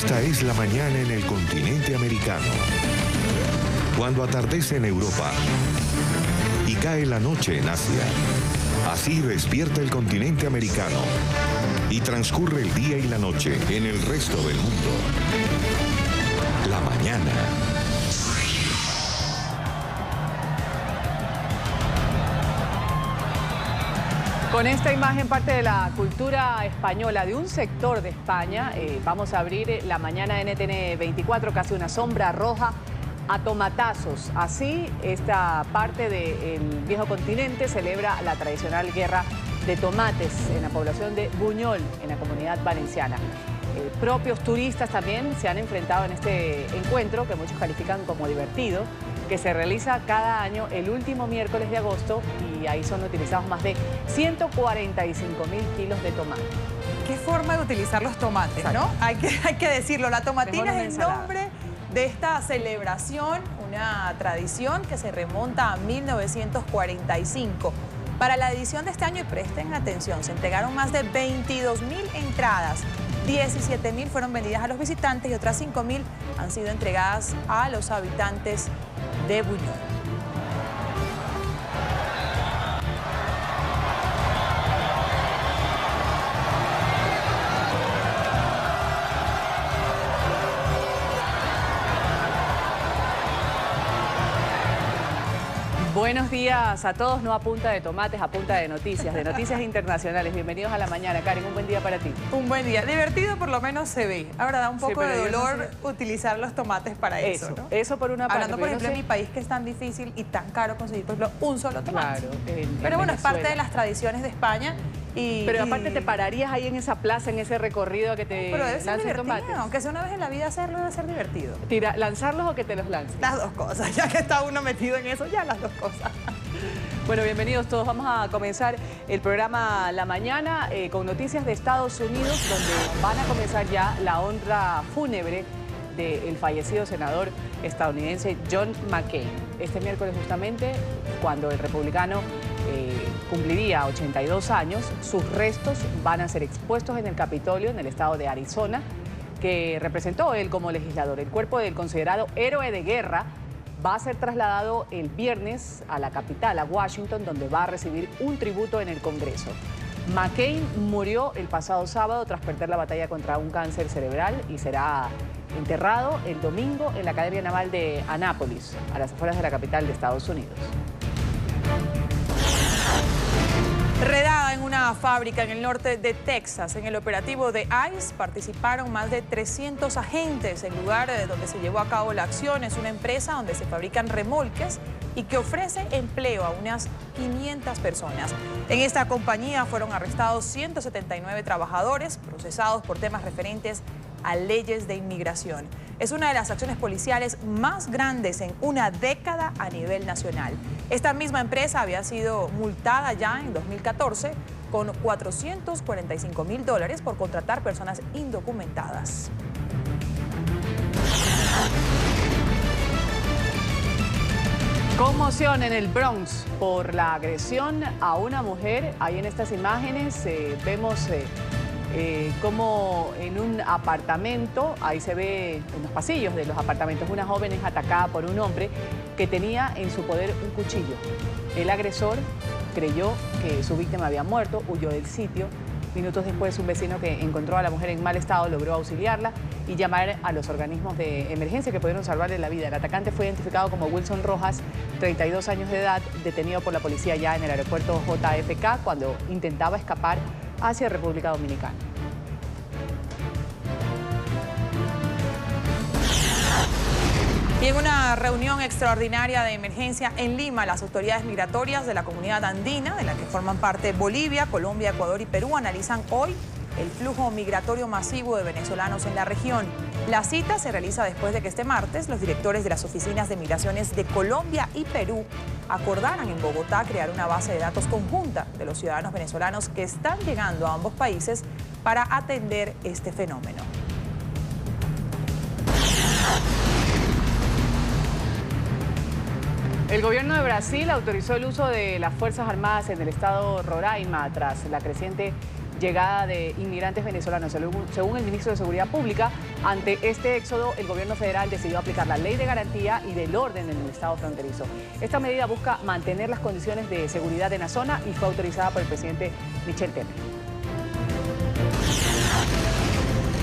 Esta es la mañana en el continente americano. Cuando atardece en Europa y cae la noche en Asia. Así despierta el continente americano y transcurre el día y la noche en el resto del mundo. La mañana. Con esta imagen, parte de la cultura española de un sector de España, vamos a abrir la mañana NTN 24, casi una sombra roja, a tomatazos. Así, esta parte del viejo continente celebra la tradicional guerra de tomates en la población de Buñol, en la Comunidad Valenciana. Propios turistas también se han enfrentado en este encuentro, que muchos califican como divertido, que se realiza cada año el último miércoles de agosto, y ahí son utilizados más de 145.000 kilos de tomate. Qué forma de utilizar los tomates, ¿no? Hay que decirlo, la tomatina es el nombre de esta celebración, una tradición que se remonta a 1945. Para la edición de este año, y presten atención, se entregaron más de 22.000 entradas. 17.000 fueron vendidas a los visitantes y otras 5.000 han sido entregadas a los habitantes de Buñol. Buenos días a todos, no a punta de tomates, a punta de noticias internacionales. Bienvenidos a la mañana, Karen, un buen día para ti. Un buen día, divertido por lo menos se ve. Ahora da un poco de dolor utilizar los tomates para eso, ¿no? Eso por una parte. Hablando, por ejemplo, en mi país, que es tan difícil y tan caro conseguir, por ejemplo, un solo tomate. Claro, pero bueno, es parte de las tradiciones de España. Pero aparte te pararías ahí en esa plaza, en ese recorrido a que te pero debe ser divertido, tomates. Aunque sea una vez en la vida hacerlo, debe ser divertido. ¿Lanzarlos o que te los lancen? Las dos cosas, ya que está uno metido en eso, ya las dos cosas. Bueno, bienvenidos todos. Vamos a comenzar el programa La Mañana con noticias de Estados Unidos, donde van a comenzar ya la honra fúnebre del fallecido senador estadounidense John McCain. Este miércoles justamente, cuando el republicano cumpliría 82 años, sus restos van a ser expuestos en el Capitolio, en el estado de Arizona, que representó él como legislador. El cuerpo del considerado héroe de guerra va a ser trasladado el viernes a la capital, a Washington, donde va a recibir un tributo en el Congreso. McCain murió el pasado sábado tras perder la batalla contra un cáncer cerebral y será enterrado el domingo en la Academia Naval de Annapolis, a las afueras de la capital de Estados Unidos. Redada en una fábrica en el norte de Texas. En el operativo de ICE participaron más de 300 agentes. El lugar donde se llevó a cabo la acción es una empresa donde se fabrican remolques y que ofrece empleo a unas 500 personas. En esta compañía fueron arrestados 179 trabajadores procesados por temas referentes a leyes de inmigración. Es una de las acciones policiales más grandes en una década a nivel nacional. Esta misma empresa había sido multada ya en 2014 con $445.000 por contratar personas indocumentadas. Conmoción en el Bronx por la agresión a una mujer. Ahí en estas imágenes vemos como en un apartamento, ahí se ve en los pasillos de los apartamentos, una joven es atacada por un hombre que tenía en su poder un cuchillo. El agresor creyó que su víctima había muerto, huyó del sitio. Minutos después, un vecino que encontró a la mujer en mal estado logró auxiliarla y llamar a los organismos de emergencia que pudieron salvarle la vida. El atacante fue identificado como Wilson Rojas, 32 años de edad, detenido por la policía ya en el aeropuerto JFK cuando intentaba escapar hacia República Dominicana. Y en una reunión extraordinaria de emergencia en Lima, las autoridades migratorias de la comunidad andina, de la que forman parte Bolivia, Colombia, Ecuador y Perú, analizan hoy el flujo migratorio masivo de venezolanos en la región. La cita se realiza después de que este martes los directores de las oficinas de migraciones de Colombia y Perú acordaran en Bogotá crear una base de datos conjunta de los ciudadanos venezolanos que están llegando a ambos países para atender este fenómeno. El gobierno de Brasil autorizó el uso de las Fuerzas Armadas en el estado Roraima tras la creciente llegada de inmigrantes venezolanos. Según el ministro de Seguridad Pública, ante este éxodo, el gobierno federal decidió aplicar la ley de garantía y del orden en el estado fronterizo. Esta medida busca mantener las condiciones de seguridad en la zona y fue autorizada por el presidente Michel Temer.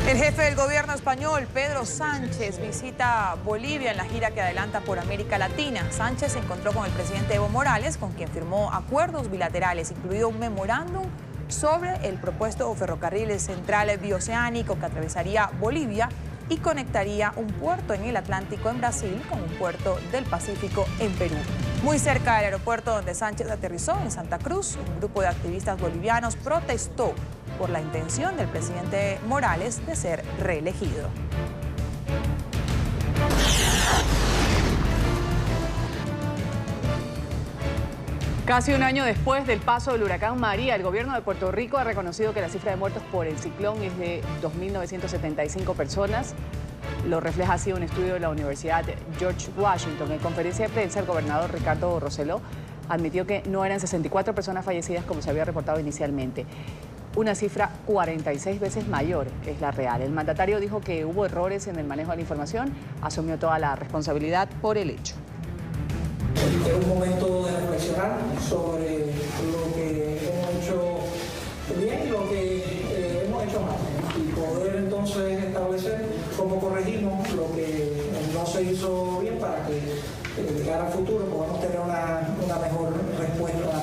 El jefe del gobierno español, Pedro Sánchez, visita Bolivia en la gira que adelanta por América Latina. Sánchez se encontró con el presidente Evo Morales, con quien firmó acuerdos bilaterales, incluido un memorándum sobre el propuesto ferrocarril central bioceánico que atravesaría Bolivia y conectaría un puerto en el Atlántico en Brasil con un puerto del Pacífico en Perú. Muy cerca del aeropuerto donde Sánchez aterrizó, en Santa Cruz, un grupo de activistas bolivianos protestó por la intención del presidente Morales de ser reelegido. Casi un año después del paso del huracán María, el gobierno de Puerto Rico ha reconocido que la cifra de muertos por el ciclón es de 2.975 personas. Lo refleja así un estudio de la Universidad George Washington. En conferencia de prensa, el gobernador Ricardo Rosselló admitió que no eran 64 personas fallecidas como se había reportado inicialmente. Una cifra 46 veces mayor es la real. El mandatario dijo que hubo errores en el manejo de la información, asumió toda la responsabilidad por el hecho. Es un momento de reflexionar sobre lo que hemos hecho bien y lo que hemos hecho mal, y poder entonces establecer cómo corregimos lo que no se hizo bien para que de cara al futuro podamos tener una mejor respuesta.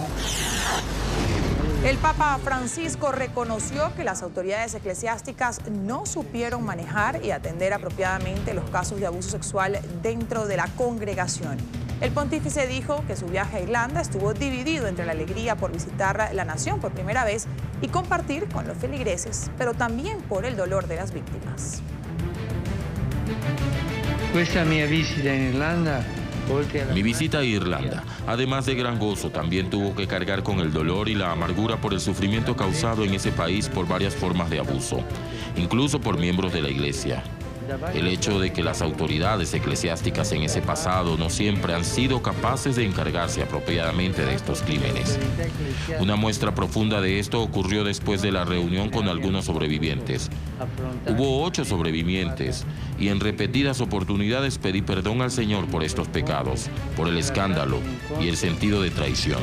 El Papa Francisco reconoció que las autoridades eclesiásticas no supieron manejar y atender apropiadamente los casos de abuso sexual dentro de la congregación. El pontífice dijo que su viaje a Irlanda estuvo dividido entre la alegría por visitar la nación por primera vez y compartir con los feligreses, pero también por el dolor de las víctimas. Mi visita a Irlanda, además de gran gozo, también tuvo que cargar con el dolor y la amargura por el sufrimiento causado en ese país por varias formas de abuso, incluso por miembros de la iglesia. El hecho de que las autoridades eclesiásticas en ese pasado no siempre han sido capaces de encargarse apropiadamente de estos crímenes. Una muestra profunda de esto ocurrió después de la reunión con algunos sobrevivientes. Hubo 8 sobrevivientes y en repetidas oportunidades pedí perdón al Señor por estos pecados, por el escándalo y el sentido de traición.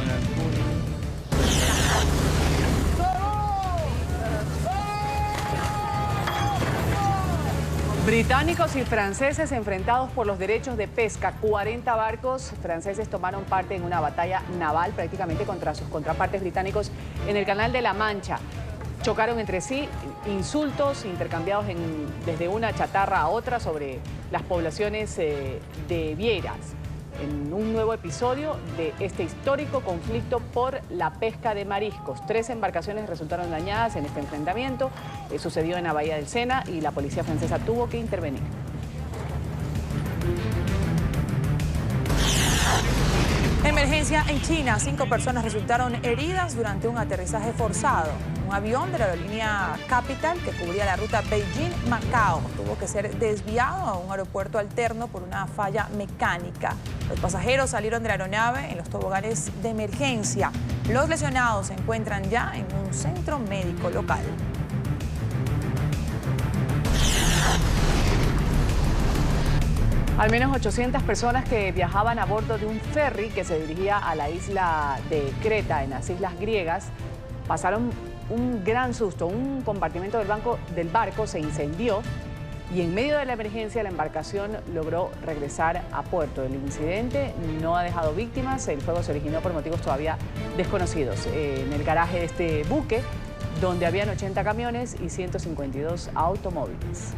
Británicos y franceses enfrentados por los derechos de pesca. 40 barcos franceses tomaron parte en una batalla naval prácticamente contra sus contrapartes británicos en el Canal de la Mancha. Chocaron entre sí, insultos intercambiados desde una chatarra a otra sobre las poblaciones de Vieras, en un nuevo episodio de este histórico conflicto por la pesca de mariscos. 3 embarcaciones resultaron dañadas en este enfrentamiento. Sucedió en la Bahía del Sena y la policía francesa tuvo que intervenir. Emergencia en China. 5 personas resultaron heridas durante un aterrizaje forzado. Un avión de la aerolínea Capital que cubría la ruta Beijing-Macao tuvo que ser desviado a un aeropuerto alterno por una falla mecánica. Los pasajeros salieron de la aeronave en los toboganes de emergencia. Los lesionados se encuentran ya en un centro médico local. Al menos 800 personas que viajaban a bordo de un ferry que se dirigía a la isla de Creta, en las islas griegas, pasaron un gran susto. Un compartimento del barco se incendió y en medio de la emergencia la embarcación logró regresar a puerto. El incidente no ha dejado víctimas, el fuego se originó por motivos todavía desconocidos. En el garaje de este buque, donde habían 80 camiones y 152 automóviles.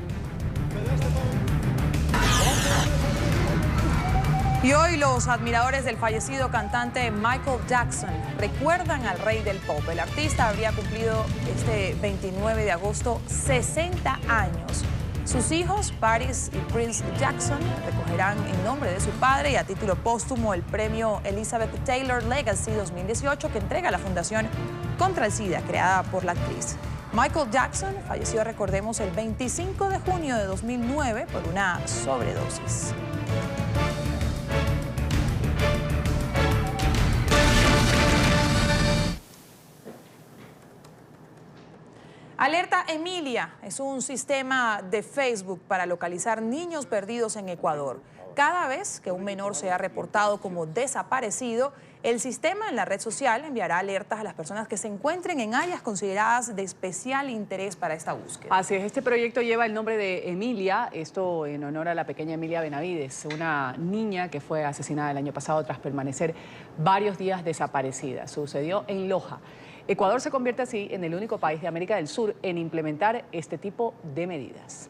Y hoy los admiradores del fallecido cantante Michael Jackson recuerdan al rey del pop. El artista habría cumplido este 29 de agosto 60 años. Sus hijos, Paris y Prince Jackson, recogerán en nombre de su padre y a título póstumo el premio Elizabeth Taylor Legacy 2018 que entrega la Fundación contra el SIDA, creada por la actriz. Michael Jackson falleció, recordemos, el 25 de junio de 2009 por una sobredosis. Alerta Emilia es un sistema de Facebook para localizar niños perdidos en Ecuador. Cada vez que un menor sea reportado como desaparecido, el sistema en la red social enviará alertas a las personas que se encuentren en áreas consideradas de especial interés para esta búsqueda. Así es, este proyecto lleva el nombre de Emilia, esto en honor a la pequeña Emilia Benavides, una niña que fue asesinada el año pasado tras permanecer varios días desaparecida. Sucedió en Loja. Ecuador se convierte así en el único país de América del Sur en implementar este tipo de medidas.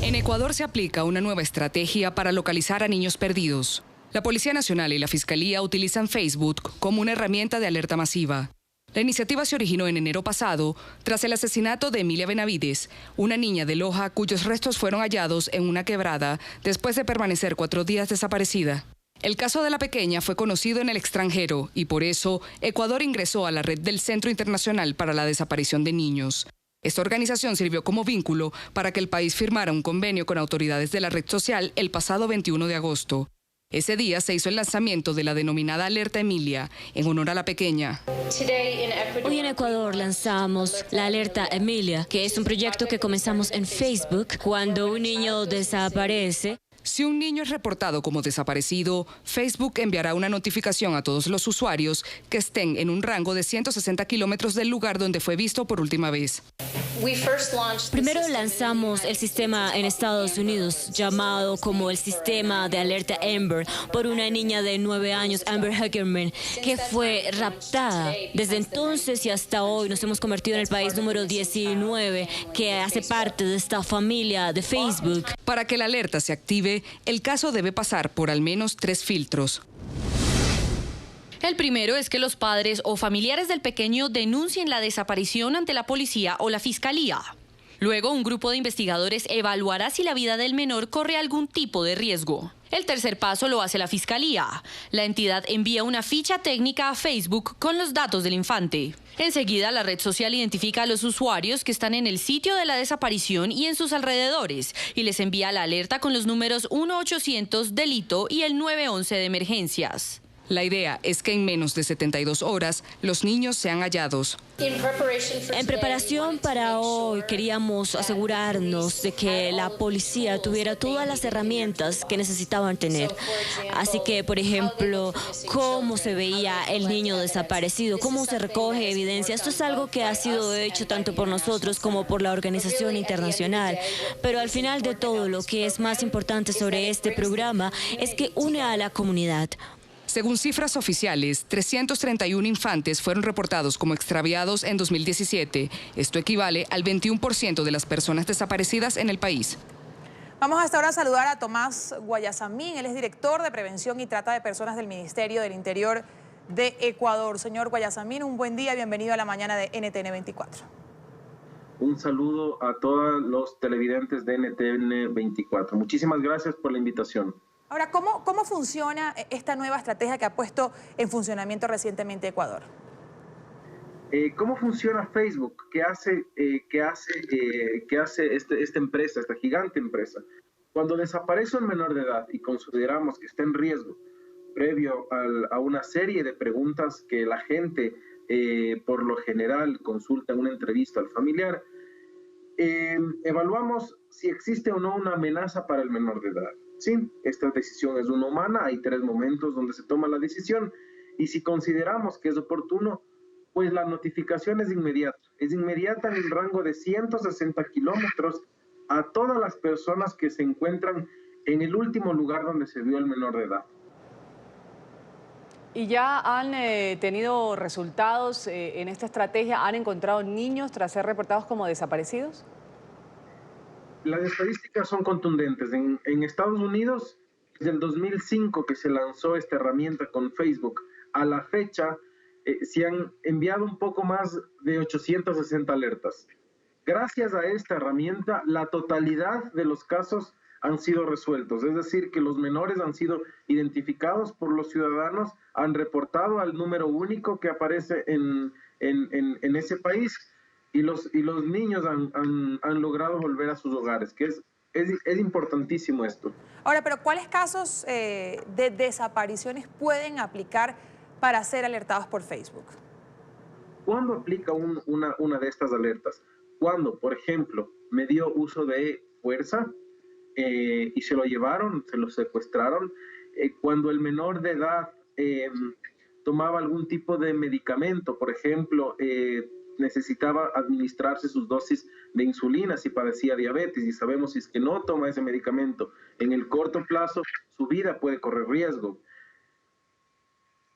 En Ecuador se aplica una nueva estrategia para localizar a niños perdidos. La Policía Nacional y la Fiscalía utilizan Facebook como una herramienta de alerta masiva. La iniciativa se originó en enero pasado tras el asesinato de Emilia Benavides, una niña de Loja cuyos restos fueron hallados en una quebrada después de permanecer 4 días desaparecida. El caso de la pequeña fue conocido en el extranjero y por eso Ecuador ingresó a la red del Centro Internacional para la Desaparición de Niños. Esta organización sirvió como vínculo para que el país firmara un convenio con autoridades de la red social el pasado 21 de agosto. Ese día se hizo el lanzamiento de la denominada Alerta Emilia, en honor a la pequeña. Hoy en Ecuador lanzamos la Alerta Emilia, que es un proyecto que comenzamos en Facebook. Cuando un niño desaparece, si un niño es reportado como desaparecido, Facebook enviará una notificación a todos los usuarios que estén en un rango de 160 kilómetros del lugar donde fue visto por última vez. Primero lanzamos el sistema en Estados Unidos, llamado como el sistema de alerta Amber, por una niña de 9 años, Amber Hackerman, que fue raptada. Desde entonces y hasta hoy nos hemos convertido en el país número 19 que hace parte de esta familia de Facebook. Para que la alerta se active, el caso debe pasar por al menos 3 filtros. El primero es que los padres o familiares del pequeño denuncien la desaparición ante la policía o la fiscalía. Luego, un grupo de investigadores evaluará si la vida del menor corre algún tipo de riesgo. El tercer paso lo hace la fiscalía. La entidad envía una ficha técnica a Facebook con los datos del infante. Enseguida, la red social identifica a los usuarios que están en el sitio de la desaparición y en sus alrededores y les envía la alerta con los números 1-800 delito y el 911 de emergencias. La idea es que en menos de 72 horas los niños sean hallados. En preparación para hoy queríamos asegurarnos de que la policía tuviera todas las herramientas que necesitaban tener. Así que, por ejemplo, cómo se veía el niño desaparecido, cómo se recoge evidencia. Esto es algo que ha sido hecho tanto por nosotros como por la organización internacional. Pero al final de todo, lo que es más importante sobre este programa es que une a la comunidad. Según cifras oficiales, 331 infantes fueron reportados como extraviados en 2017. Esto equivale al 21% de las personas desaparecidas en el país. Vamos hasta ahora a saludar a Tomás Guayasamín. Él es director de Prevención y Trata de Personas del Ministerio del Interior de Ecuador. Señor Guayasamín, un buen día. Bienvenido a la mañana de NTN 24. Un saludo a todos los televidentes de NTN 24. Muchísimas gracias por la invitación. Ahora, ¿cómo funciona esta nueva estrategia que ha puesto en funcionamiento recientemente Ecuador? ¿Cómo funciona Facebook? ¿Qué hace esta empresa, esta gigante empresa? Cuando desaparece un menor de edad y consideramos que está en riesgo, previo a una serie de preguntas que la gente por lo general consulta en una entrevista al familiar, evaluamos si existe o no una amenaza para el menor de edad. Sí, esta decisión es una humana, hay 3 momentos donde se toma la decisión y si consideramos que es oportuno, pues la notificación es inmediata en el rango de 160 kilómetros a todas las personas que se encuentran en el último lugar donde se vio el menor de edad. ¿Y ya han tenido resultados en esta estrategia? ¿Han encontrado niños tras ser reportados como desaparecidos? Las estadísticas son contundentes. En Estados Unidos, desde el 2005 que se lanzó esta herramienta con Facebook, a la fecha se han enviado un poco más de 860 alertas. Gracias a esta herramienta, la totalidad de los casos han sido resueltos. Es decir, que los menores han sido identificados por los ciudadanos, han reportado al número único que aparece en ese país. Y los niños han logrado volver a sus hogares, que es importantísimo esto. Ahora, pero ¿cuáles casos de desapariciones pueden aplicar para ser alertados por Facebook? ¿Cuándo aplica una de estas alertas? Cuando, por ejemplo, me dio uso de fuerza y se lo llevaron, se lo secuestraron. Cuando el menor de edad tomaba algún tipo de medicamento, por ejemplo, necesitaba administrarse sus dosis de insulina si padecía diabetes, y sabemos si es que no toma ese medicamento en el corto plazo, su vida puede correr riesgo.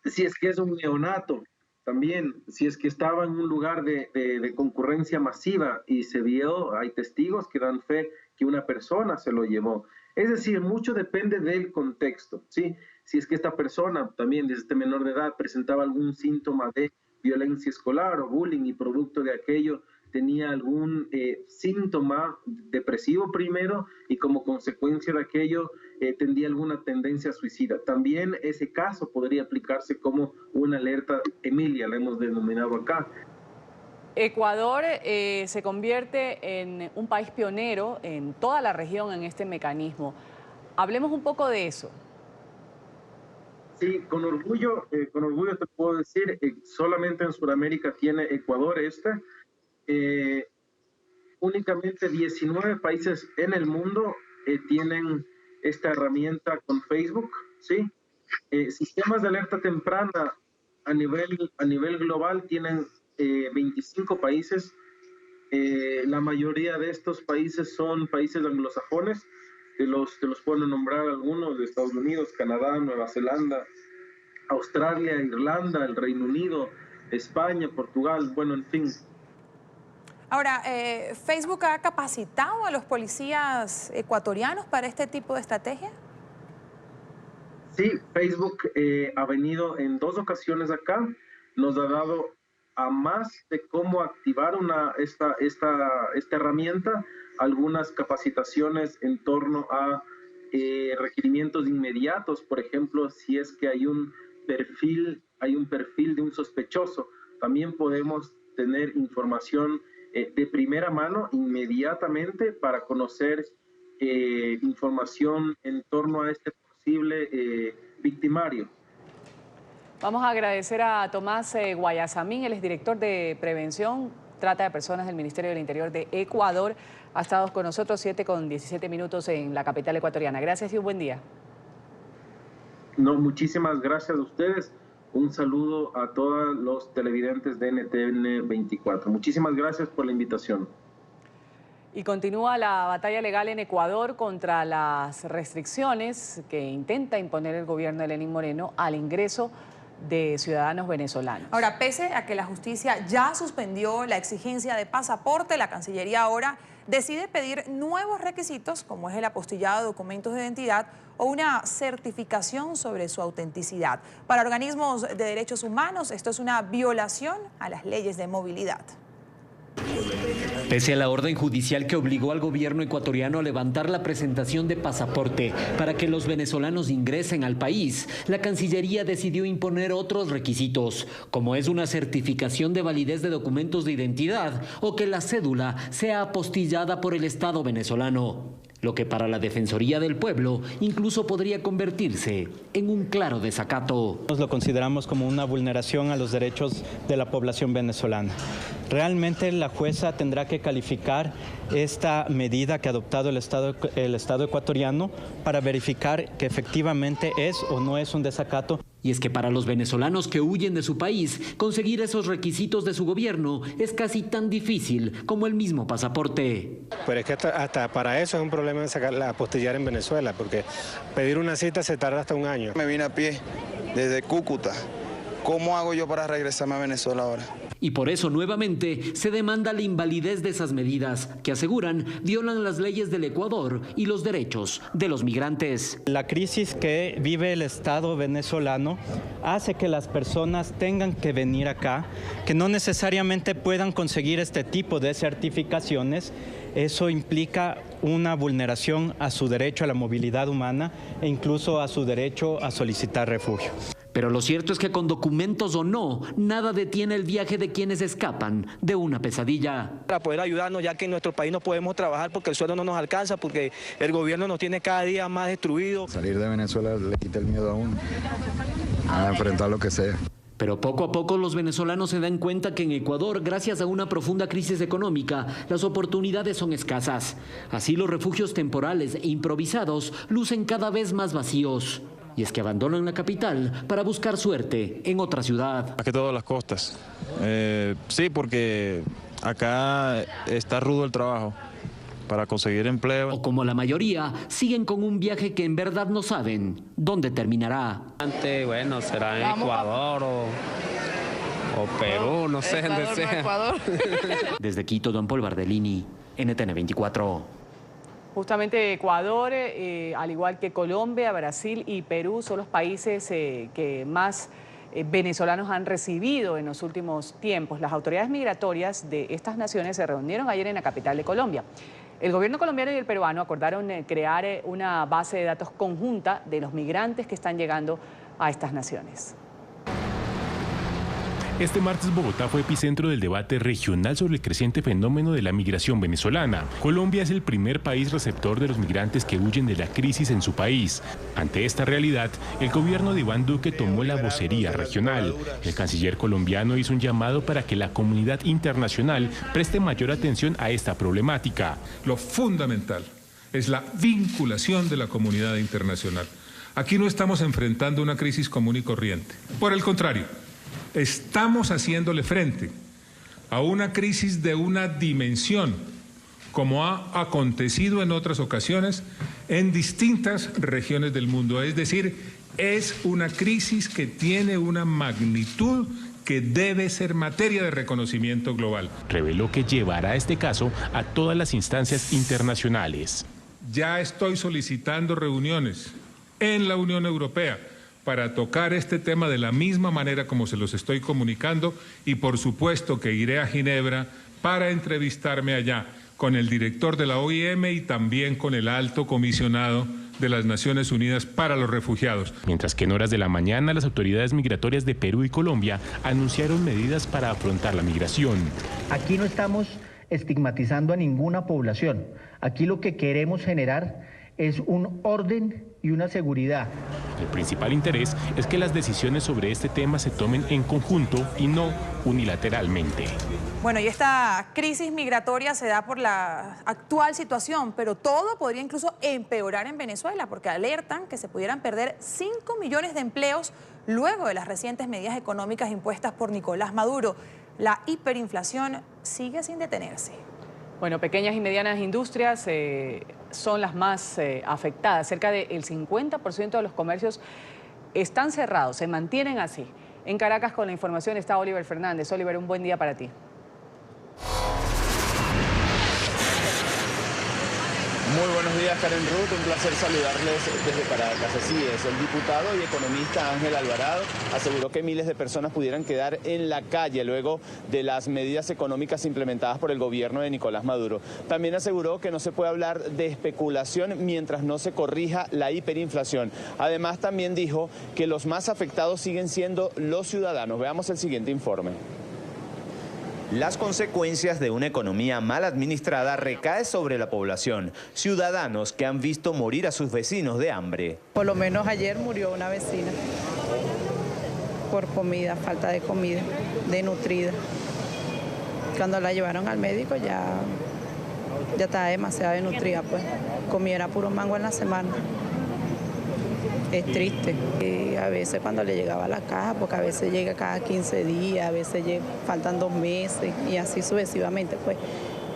Si es que es un neonato, también, si es que estaba en un lugar de concurrencia masiva y se vio, hay testigos que dan fe que una persona se lo llevó. Es decir, mucho depende del contexto, ¿sí? Si es que esta persona, también desde este menor de edad, presentaba algún síntoma de violencia escolar o bullying y producto de aquello tenía algún síntoma depresivo primero y como consecuencia de aquello tendría alguna tendencia suicida. También ese caso podría aplicarse como una alerta Emilia, la hemos denominado acá. Ecuador se convierte en un país pionero en toda la región en este mecanismo. Hablemos un poco de eso. Sí, con orgullo te puedo decir, solamente en Sudamérica tiene Ecuador únicamente 19 países en el mundo tienen esta herramienta con Facebook, ¿sí? Sistemas de alerta temprana a nivel global tienen 25 países. La mayoría de estos países son países anglosajones. Te los puedo nombrar algunos: de Estados Unidos, Canadá, Nueva Zelanda, Australia, Irlanda, el Reino Unido, España, Portugal, bueno, en fin. Ahora, ¿Facebook ha capacitado a los policías ecuatorianos para este tipo de estrategia? Sí, Facebook ha venido en 2 ocasiones acá, nos ha dado a más de cómo activar esta herramienta, algunas capacitaciones en torno a requerimientos inmediatos. Por ejemplo, si es que hay un perfil de un sospechoso, también podemos tener información de primera mano inmediatamente para conocer información en torno a este posible victimario. Vamos a agradecer a Tomás Guayasamín, él es director de Prevención, Trata de Personas del Ministerio del Interior de Ecuador. Ha estado con nosotros 7:17 en la capital ecuatoriana. Gracias y un buen día. No, muchísimas gracias a ustedes. Un saludo a todos los televidentes de NTN 24. Muchísimas gracias por la invitación. Y continúa la batalla legal en Ecuador contra las restricciones que intenta imponer el gobierno de Lenín Moreno al ingreso de ciudadanos venezolanos. Ahora, pese a que la justicia ya suspendió la exigencia de pasaporte, la Cancillería ahora decide pedir nuevos requisitos, como es el apostillado de documentos de identidad o una certificación sobre su autenticidad. Para organismos de derechos humanos, esto es una violación a las leyes de movilidad. Pese a la orden judicial que obligó al gobierno ecuatoriano a levantar la presentación de pasaporte para que los venezolanos ingresen al país, la Cancillería decidió imponer otros requisitos, como es una certificación de validez de documentos de identidad o que la cédula sea apostillada por el Estado venezolano, lo que para la Defensoría del Pueblo incluso podría convertirse en un claro desacato. Lo consideramos como una vulneración a los derechos de la población venezolana. Realmente la jueza tendrá que calificar esta medida que ha adoptado el Estado ecuatoriano para verificar que efectivamente es o no es un desacato. Y es que para los venezolanos que huyen de su país, conseguir esos requisitos de su gobierno es casi tan difícil como el mismo pasaporte. Pero es que hasta para eso es un problema apostillar en Venezuela, porque pedir una cita se tarda hasta un año. Me vine a pie desde Cúcuta. ¿Cómo hago yo para regresarme a Venezuela ahora? Y por eso nuevamente se demanda la invalidez de esas medidas que aseguran violan las leyes del Ecuador y los derechos de los migrantes. La crisis que vive el Estado venezolano hace que las personas tengan que venir acá, que no necesariamente puedan conseguir este tipo de certificaciones. Eso implica una vulneración a su derecho a la movilidad humana e incluso a su derecho a solicitar refugio. Pero lo cierto es que con documentos o no, nada detiene el viaje de quienes escapan de una pesadilla. Para poder ayudarnos, ya que en nuestro país no podemos trabajar porque el sueldo no nos alcanza, porque el gobierno nos tiene cada día más destruido. Salir de Venezuela le quita el miedo a uno, a enfrentar lo que sea. Pero poco a poco los venezolanos se dan cuenta que en Ecuador, gracias a una profunda crisis económica, las oportunidades son escasas. Así los refugios temporales e improvisados lucen cada vez más vacíos. Y es que abandonan la capital para buscar suerte en otra ciudad. Más que todo las costas. Sí, porque acá está rudo el trabajo para conseguir empleo. O como la mayoría, siguen con un viaje que en verdad no saben dónde terminará. Bueno, será en Ecuador o Perú, no sé dónde sea. Desde Quito, Don Paul Bardellini, NTN 24. Justamente Ecuador, al igual que Colombia, Brasil y Perú, son los países que más venezolanos han recibido en los últimos tiempos. Las autoridades migratorias de estas naciones se reunieron ayer en la capital de Colombia. El gobierno colombiano y el peruano acordaron crear una base de datos conjunta de los migrantes que están llegando a estas naciones. Este martes Bogotá fue epicentro del debate regional sobre el creciente fenómeno de la migración venezolana. Colombia es el primer país receptor de los migrantes que huyen de la crisis en su país. Ante esta realidad, el gobierno de Iván Duque tomó la vocería regional. El canciller colombiano hizo un llamado para que la comunidad internacional preste mayor atención a esta problemática. Lo fundamental es la vinculación de la comunidad internacional. Aquí no estamos enfrentando una crisis común y corriente. Por el contrario, estamos haciéndole frente a una crisis de una dimensión, como ha acontecido en otras ocasiones en distintas regiones del mundo. Es decir, es una crisis que tiene una magnitud que debe ser materia de reconocimiento global. Reveló que llevará este caso a todas las instancias internacionales. Ya estoy solicitando reuniones en la Unión Europea para tocar este tema de la misma manera como se los estoy comunicando, y por supuesto que iré a Ginebra para entrevistarme allá con el director de la OIM y también con el alto comisionado de las Naciones Unidas para los Refugiados. Mientras que en horas de la mañana las autoridades migratorias de Perú y Colombia anunciaron medidas para afrontar la migración. Aquí no estamos estigmatizando a ninguna población. Aquí lo que queremos generar es un orden y una seguridad. El principal interés es que las decisiones sobre este tema se tomen en conjunto y no unilateralmente. Bueno, y esta crisis migratoria se da por la actual situación, pero todo podría incluso empeorar en Venezuela, porque alertan que se pudieran perder 5 millones de empleos luego de las recientes medidas económicas impuestas por Nicolás Maduro. La hiperinflación sigue sin detenerse. Bueno, pequeñas y medianas industrias son las más afectadas. Cerca del 50% de los comercios están cerrados, se mantienen así. En Caracas con la información está Oliver Fernández. Oliver, un buen día para ti. Muy buenos días, Karen Ruth. Un placer saludarles desde Caracas. Así es, el diputado y economista Ángel Alvarado aseguró que miles de personas pudieran quedar en la calle luego de las medidas económicas implementadas por el gobierno de Nicolás Maduro. También aseguró que no se puede hablar de especulación mientras no se corrija la hiperinflación. Además, también dijo que los más afectados siguen siendo los ciudadanos. Veamos el siguiente informe. Las consecuencias de una economía mal administrada recaen sobre la población, ciudadanos que han visto morir a sus vecinos de hambre. Por lo menos ayer murió una vecina por comida, falta de comida, desnutrida. Cuando la llevaron al médico ya estaba demasiado desnutrida, pues comiera puro mango en la semana. Es triste. Y a veces cuando le llegaba a la caja, porque a veces llega cada 15 días, a veces faltan 2 meses y así sucesivamente, pues.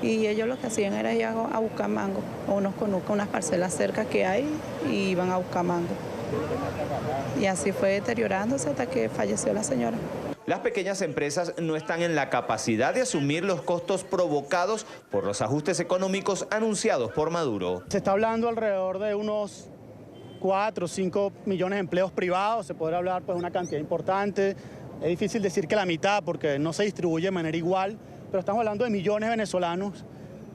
Y ellos lo que hacían era ir a buscar mango. Unos conozco unas parcelas cerca que hay y iban a buscar mango. Y así fue deteriorándose hasta que falleció la señora. Las pequeñas empresas no están en la capacidad de asumir los costos provocados por los ajustes económicos anunciados por Maduro. Se está hablando alrededor de unos 4 o 5 millones de empleos privados, se podrá hablar pues de una cantidad importante. Es difícil decir que la mitad porque no se distribuye de manera igual, pero estamos hablando de millones de venezolanos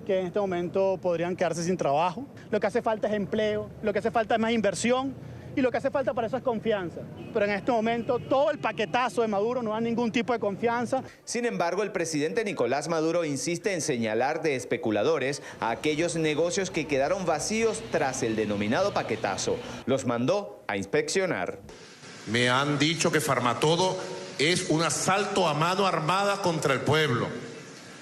que en este momento podrían quedarse sin trabajo. Lo que hace falta es empleo, lo que hace falta es más inversión y lo que hace falta para eso es confianza. Pero en este momento todo el paquetazo de Maduro no da ningún tipo de confianza. Sin embargo, el presidente Nicolás Maduro insiste en señalar de especuladores a aquellos negocios que quedaron vacíos tras el denominado paquetazo. Los mandó a inspeccionar. Me han dicho que Farmatodo es un asalto a mano armada contra el pueblo.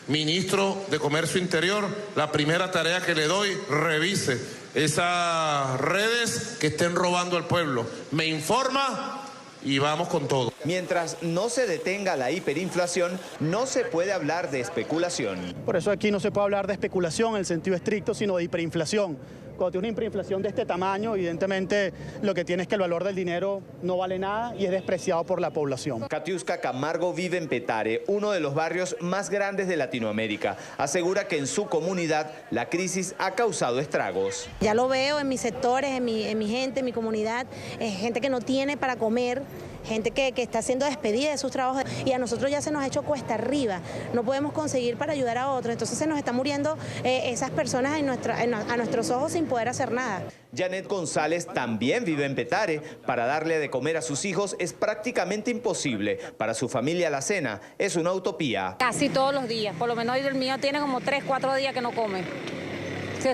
Ministro de Comercio Interior, la primera tarea que le doy, revise esas redes que estén robando al pueblo. Me informa y vamos con todo. Mientras no se detenga la hiperinflación, no se puede hablar de especulación. Por eso aquí no se puede hablar de especulación en el sentido estricto, sino de hiperinflación. Cuando tienes una hiperinflación de este tamaño, evidentemente lo que tienes es que el valor del dinero no vale nada y es despreciado por la población. Katiuska Camargo vive en Petare, uno de los barrios más grandes de Latinoamérica. Asegura que en su comunidad la crisis ha causado estragos. Ya lo veo en mis sectores, en mi gente, en mi comunidad, gente que no tiene para comer, gente que está siendo despedida de sus trabajos y a nosotros ya se nos ha hecho cuesta arriba. No podemos conseguir para ayudar a otros, entonces se nos están muriendo esas personas a nuestros ojos sin poder hacer nada. Janet González también vive en Petare. Para darle de comer a sus hijos es prácticamente imposible. Para su familia la cena es una utopía. Casi todos los días, por lo menos el mío tiene como 3, 4 días que no come.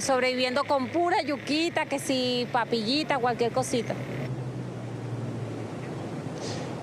Sobreviviendo con pura yuquita, que si papillita, cualquier cosita.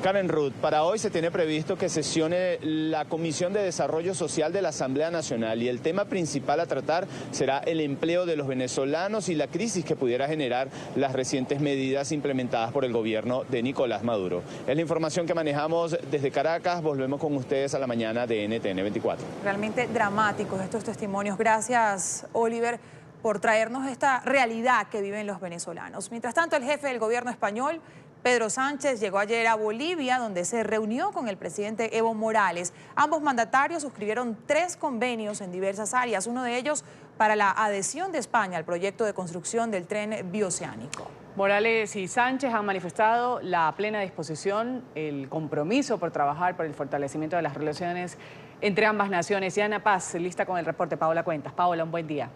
Karen Ruth, para hoy se tiene previsto que sesione la Comisión de Desarrollo Social de la Asamblea Nacional y el tema principal a tratar será el empleo de los venezolanos y la crisis que pudiera generar las recientes medidas implementadas por el gobierno de Nicolás Maduro. Es la información que manejamos desde Caracas. Volvemos con ustedes a la mañana de NTN 24. Realmente dramáticos estos testimonios. Gracias, Oliver, por traernos esta realidad que viven los venezolanos. Mientras tanto, el jefe del gobierno español, Pedro Sánchez, llegó ayer a Bolivia, donde se reunió con el presidente Evo Morales. Ambos mandatarios suscribieron 3 convenios en diversas áreas, uno de ellos para la adhesión de España al proyecto de construcción del tren bioceánico. Morales y Sánchez han manifestado la plena disposición, el compromiso por trabajar por el fortalecimiento de las relaciones entre ambas naciones. Y Ana Paz, lista con el reporte. Paola Cuentas. Paola, un buen día.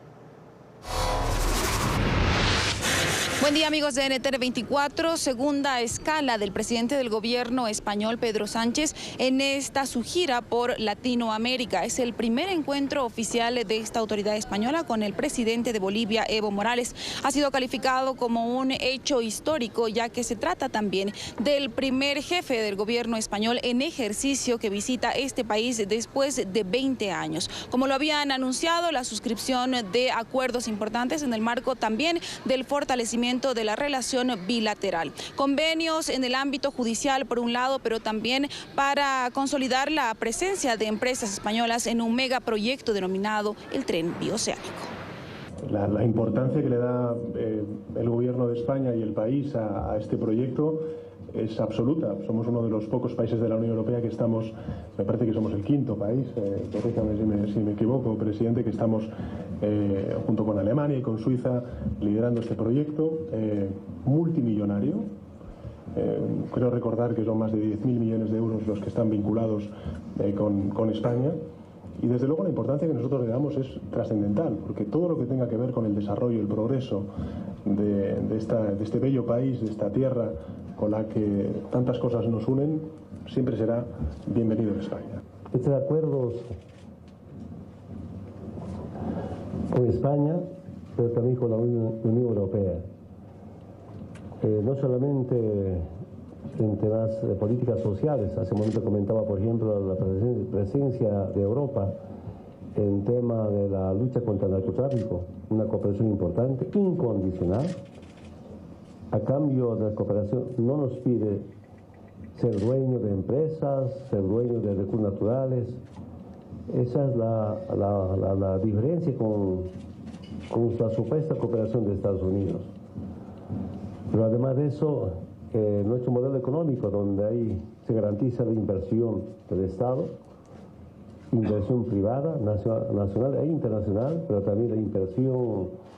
Buen día, amigos de NTN 24. Segunda escala del presidente del gobierno español, Pedro Sánchez, en su gira por Latinoamérica. Es el primer encuentro oficial de esta autoridad española con el presidente de Bolivia, Evo Morales. Ha sido calificado como un hecho histórico, ya que se trata también del primer jefe del gobierno español en ejercicio que visita este país después de 20 años. Como lo habían anunciado, la suscripción de acuerdos importantes en el marco también del fortalecimiento de la relación bilateral. Convenios en el ámbito judicial por un lado, pero también para consolidar la presencia de empresas españolas en un megaproyecto denominado el Tren Bioceánico. La importancia que le da el gobierno de España y el país a este proyecto es absoluta. Somos uno de los pocos países de la Unión Europea que estamos, me parece que somos el 5º país, corríjame si me equivoco, presidente, que estamos junto con Alemania y con Suiza liderando este proyecto multimillonario. Creo recordar que son más de 10.000 millones de euros los que están vinculados con España. Y desde luego la importancia que nosotros le damos es trascendental, porque todo lo que tenga que ver con el desarrollo, el progreso de este bello país, de esta tierra con la que tantas cosas nos unen, siempre será bienvenido en España. Estos acuerdos con España, pero también con la Unión Europea, no solamente en temas de políticas sociales. Hace un momento comentaba, por ejemplo, la presencia de Europa en tema de la lucha contra el narcotráfico, una cooperación importante, incondicional. A cambio de la cooperación no nos pide ser dueño de empresas, ser dueño de recursos naturales. Esa es la diferencia con la supuesta cooperación de Estados Unidos. Pero además de eso, nuestro modelo económico, donde ahí se garantiza la inversión del Estado, inversión privada, nacional e internacional, pero también la inversión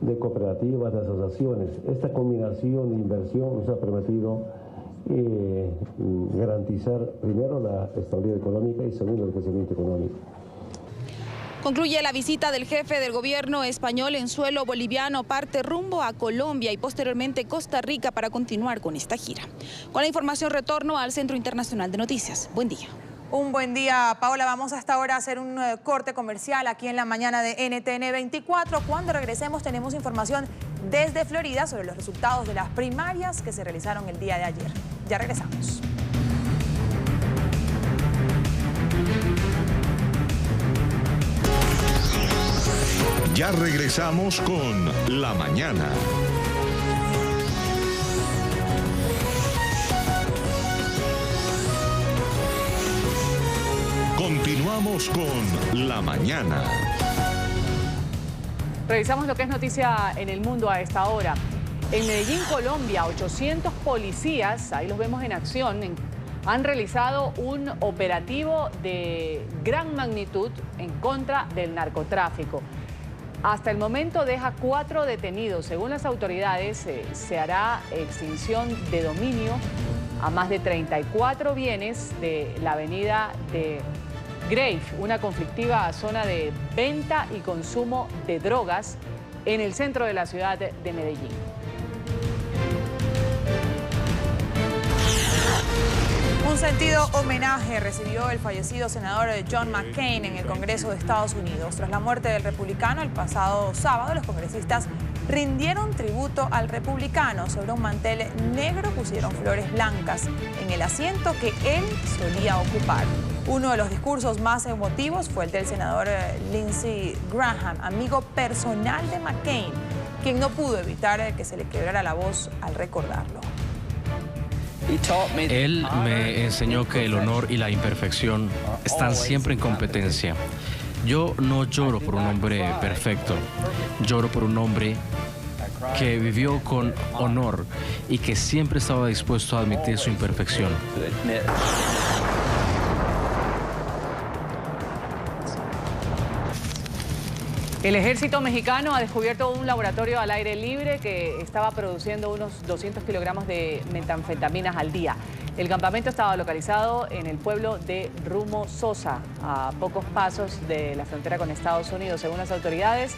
de cooperativas, de asociaciones. Esta combinación de inversión nos ha permitido garantizar primero la estabilidad económica y segundo el crecimiento económico. Concluye la visita del jefe del gobierno español en suelo boliviano, parte rumbo a Colombia y posteriormente Costa Rica para continuar con esta gira. Con la información retorno al Centro Internacional de Noticias. Buen día. Un buen día, Paola. Vamos hasta ahora a hacer un corte comercial aquí en la mañana de NTN 24. Cuando regresemos tenemos información desde Florida sobre los resultados de las primarias que se realizaron el día de ayer. Ya regresamos. Ya regresamos con La Mañana. Continuamos con La Mañana. Revisamos lo que es noticia en el mundo a esta hora. En Medellín, Colombia, 800 policías, ahí los vemos en acción, han realizado un operativo de gran magnitud en contra del narcotráfico. Hasta el momento deja 4 detenidos. Según las autoridades, se hará extinción de dominio a más de 34 bienes de la avenida de Grave, una conflictiva zona de venta y consumo de drogas en el centro de la ciudad de Medellín. Un sentido homenaje recibió el fallecido senador John McCain en el Congreso de Estados Unidos. Tras la muerte del republicano el pasado sábado, los congresistas rindieron tributo al republicano. Sobre un mantel negro pusieron flores blancas en el asiento que él solía ocupar. Uno de los discursos más emotivos fue el del senador Lindsey Graham, amigo personal de McCain, quien no pudo evitar que se le quebrara la voz al recordarlo. Él me enseñó que el honor y la imperfección están siempre en competencia. Yo no lloro por un hombre perfecto, lloro por un hombre que vivió con honor y que siempre estaba dispuesto a admitir su imperfección. El ejército mexicano ha descubierto un laboratorio al aire libre que estaba produciendo unos 200 kilogramos de metanfetaminas al día. El campamento estaba localizado en el pueblo de Rumo-Sosa, a pocos pasos de la frontera con Estados Unidos. Según las autoridades,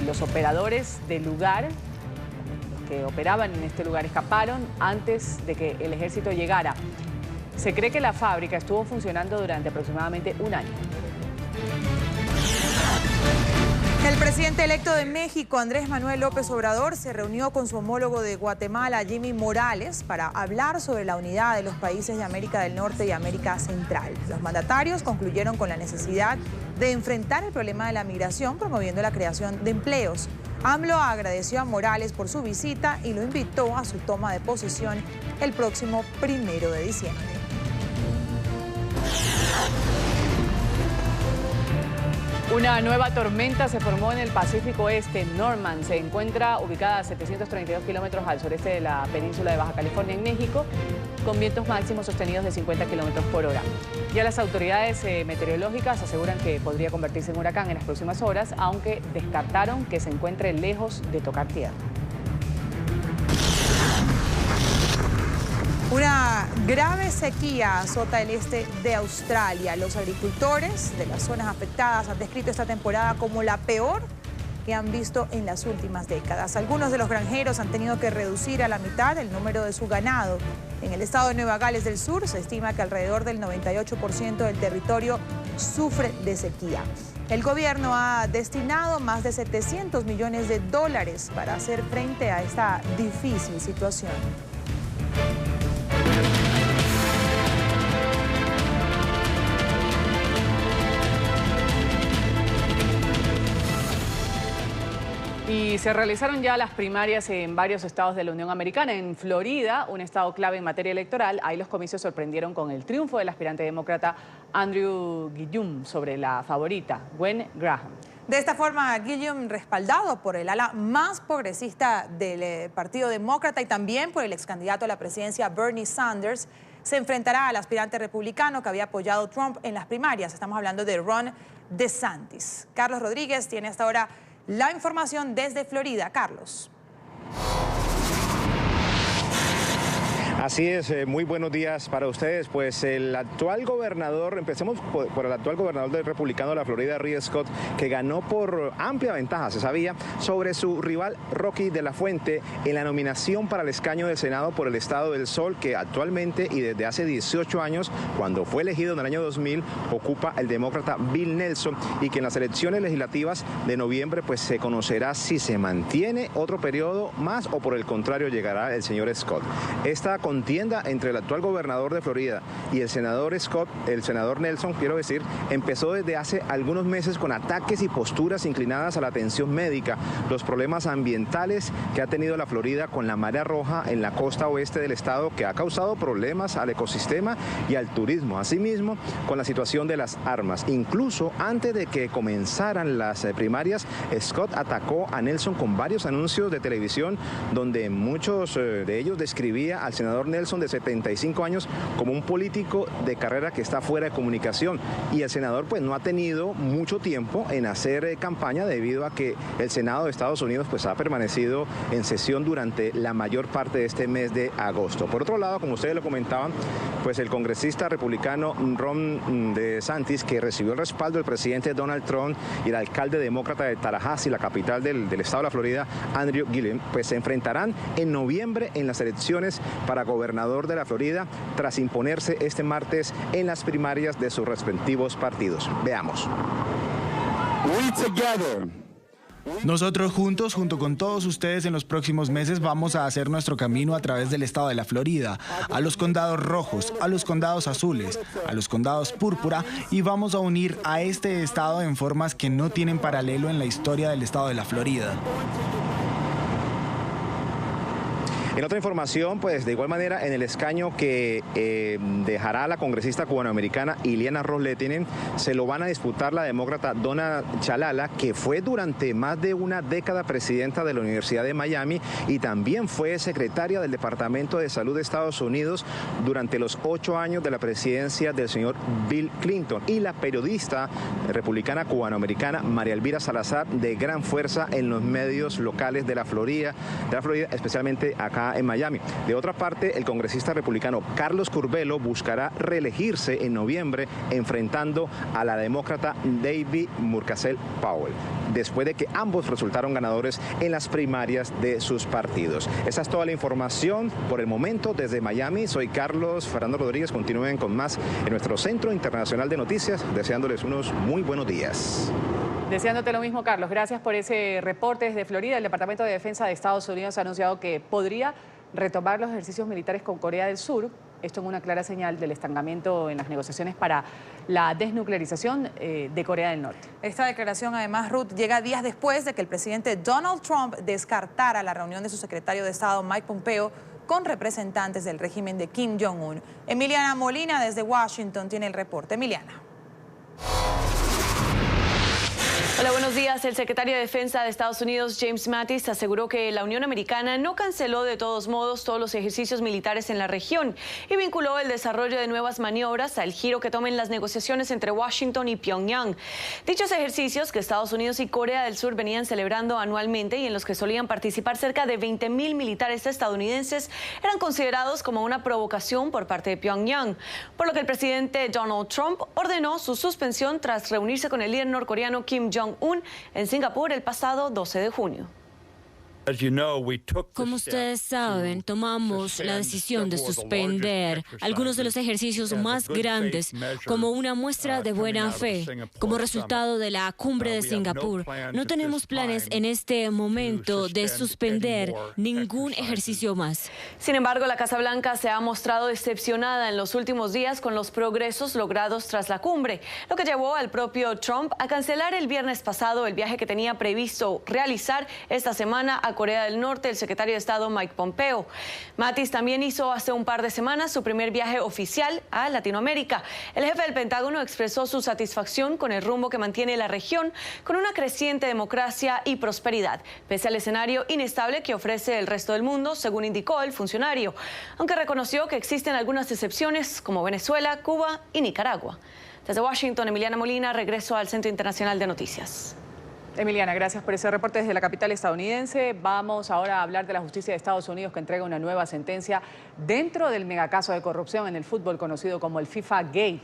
los operadores del lugar, que operaban en este lugar, escaparon antes de que el ejército llegara. Se cree que la fábrica estuvo funcionando durante aproximadamente un año. El presidente electo de México, Andrés Manuel López Obrador, se reunió con su homólogo de Guatemala, Jimmy Morales, para hablar sobre la unidad de los países de América del Norte y América Central. Los mandatarios concluyeron con la necesidad de enfrentar el problema de la migración, promoviendo la creación de empleos. AMLO agradeció a Morales por su visita y lo invitó a su toma de posesión el próximo 1 de diciembre. Una nueva tormenta se formó en el Pacífico Este. Norman se encuentra ubicada a 732 kilómetros al sureste de la península de Baja California, en México, con vientos máximos sostenidos de 50 kilómetros por hora. Ya las autoridades meteorológicas aseguran que podría convertirse en huracán en las próximas horas, aunque descartaron que se encuentre lejos de tocar tierra. Una grave sequía azota el este de Australia. Los agricultores de las zonas afectadas han descrito esta temporada como la peor que han visto en las últimas décadas. Algunos de los granjeros han tenido que reducir a la mitad el número de su ganado. En el estado de Nueva Gales del Sur se estima que alrededor del 98% del territorio sufre de sequía. El gobierno ha destinado más de $700 millones para hacer frente a esta difícil situación. Y se realizaron ya las primarias en varios estados de la Unión Americana. En Florida, un estado clave en materia electoral, ahí los comicios sorprendieron con el triunfo del aspirante demócrata Andrew Gillum sobre la favorita, Gwen Graham. De esta forma, Gillum, respaldado por el ala más progresista del Partido Demócrata y también por el ex candidato a la presidencia Bernie Sanders, se enfrentará al aspirante republicano que había apoyado a Trump en las primarias. Estamos hablando de Ron DeSantis. Carlos Rodríguez tiene hasta ahora la información desde Florida. Carlos. Así es, muy buenos días para ustedes. Pues el actual gobernador, empecemos por el actual gobernador del republicano de la Florida, Rick Scott, que ganó por amplia ventaja, se sabía, sobre su rival Rocky de la Fuente en la nominación para el escaño del Senado por el Estado del Sol, que actualmente y desde hace 18 años, cuando fue elegido en el año 2000, ocupa el demócrata Bill Nelson, y que en las elecciones legislativas de noviembre pues se conocerá si se mantiene otro periodo más o por el contrario llegará el señor Scott. Esta contienda entre el actual gobernador de Florida y el senador Scott, el senador Nelson, quiero decir, empezó desde hace algunos meses con ataques y posturas inclinadas a la atención médica, los problemas ambientales que ha tenido la Florida con la marea roja en la costa oeste del estado, que ha causado problemas al ecosistema y al turismo. Asimismo, con la situación de las armas. Incluso antes de que comenzaran las primarias, Scott atacó a Nelson con varios anuncios de televisión donde muchos de ellos describía al senador Nelson de 75 años como un político de carrera que está fuera de comunicación, y el senador pues no ha tenido mucho tiempo en hacer campaña debido a que el Senado de Estados Unidos pues ha permanecido en sesión durante la mayor parte de este mes de agosto. Por otro lado, como ustedes lo comentaban, pues el congresista republicano Ron DeSantis, que recibió el respaldo del presidente Donald Trump, y el alcalde demócrata de Tallahassee, la capital del estado de la Florida, Andrew Gillum, pues se enfrentarán en noviembre en las elecciones para gobernador de la Florida, tras imponerse este martes en las primarias de sus respectivos partidos. Veamos. Nosotros juntos, junto con todos ustedes, en los próximos meses vamos a hacer nuestro camino a través del estado de la Florida, a los condados rojos, a los condados azules, a los condados púrpura, y vamos a unir a este estado en formas que no tienen paralelo en la historia del estado de la Florida. En otra información, pues de igual manera, en el escaño que dejará la congresista cubanoamericana Ileana Ros-Lehtinen, se lo van a disputar la demócrata Donna Chalala, que fue durante más de una década presidenta de la Universidad de Miami y también fue secretaria del Departamento de Salud de Estados Unidos durante los 8 años de la presidencia del señor Bill Clinton, y la periodista republicana cubanoamericana María Elvira Salazar, de gran fuerza en los medios locales de la Florida, especialmente acá en Miami. De otra parte, el congresista republicano Carlos Curbelo buscará reelegirse en noviembre, enfrentando a la demócrata David Murkazel Powell, después de que ambos resultaron ganadores en las primarias de sus partidos. Esa es toda la información por el momento desde Miami. Soy Carlos Fernando Rodríguez. Continúen con más en nuestro Centro Internacional de Noticias, deseándoles unos muy buenos días. Deseándote lo mismo, Carlos. Gracias por ese reporte desde Florida. El Departamento de Defensa de Estados Unidos ha anunciado que podría retomar los ejercicios militares con Corea del Sur. Esto en una clara señal del estancamiento en las negociaciones para la desnuclearización de Corea del Norte. Esta declaración, además, Ruth, llega días después de que el presidente Donald Trump descartara la reunión de su secretario de Estado, Mike Pompeo, con representantes del régimen de Kim Jong-un. Emiliana Molina, desde Washington, tiene el reporte. Emiliana. Hola, buenos días. El secretario de Defensa de Estados Unidos, James Mattis, aseguró que la Unión Americana no canceló de todos modos todos los ejercicios militares en la región y vinculó el desarrollo de nuevas maniobras al giro que tomen las negociaciones entre Washington y Pyongyang. Dichos ejercicios, que Estados Unidos y Corea del Sur venían celebrando anualmente y en los que solían participar cerca de 20.000 militares estadounidenses, eran considerados como una provocación por parte de Pyongyang, por lo que el presidente Donald Trump ordenó su suspensión tras reunirse con el líder norcoreano Kim Jong-un en Singapur el pasado 12 de junio. Como ustedes saben, tomamos la decisión de suspender algunos de los ejercicios más grandes como una muestra de buena fe, como resultado de la cumbre de Singapur. No tenemos planes en este momento de suspender ningún ejercicio más. Sin embargo, la Casa Blanca se ha mostrado decepcionada en los últimos días con los progresos logrados tras la cumbre, lo que llevó al propio Trump a cancelar el viernes pasado el viaje que tenía previsto realizar esta semana a Corea del Norte el secretario de Estado Mike Pompeo. Mattis también hizo hace un par de semanas su primer viaje oficial a Latinoamérica. El jefe del Pentágono expresó su satisfacción con el rumbo que mantiene la región, con una creciente democracia y prosperidad, pese al escenario inestable que ofrece el resto del mundo, según indicó el funcionario, aunque reconoció que existen algunas excepciones como Venezuela, Cuba y Nicaragua. Desde Washington, Emiliana Molina, regreso al Centro Internacional de Noticias. Emiliana, gracias por ese reporte desde la capital estadounidense. Vamos ahora a hablar de la justicia de Estados Unidos, que entrega una nueva sentencia dentro del megacaso de corrupción en el fútbol conocido como el FIFA Gate.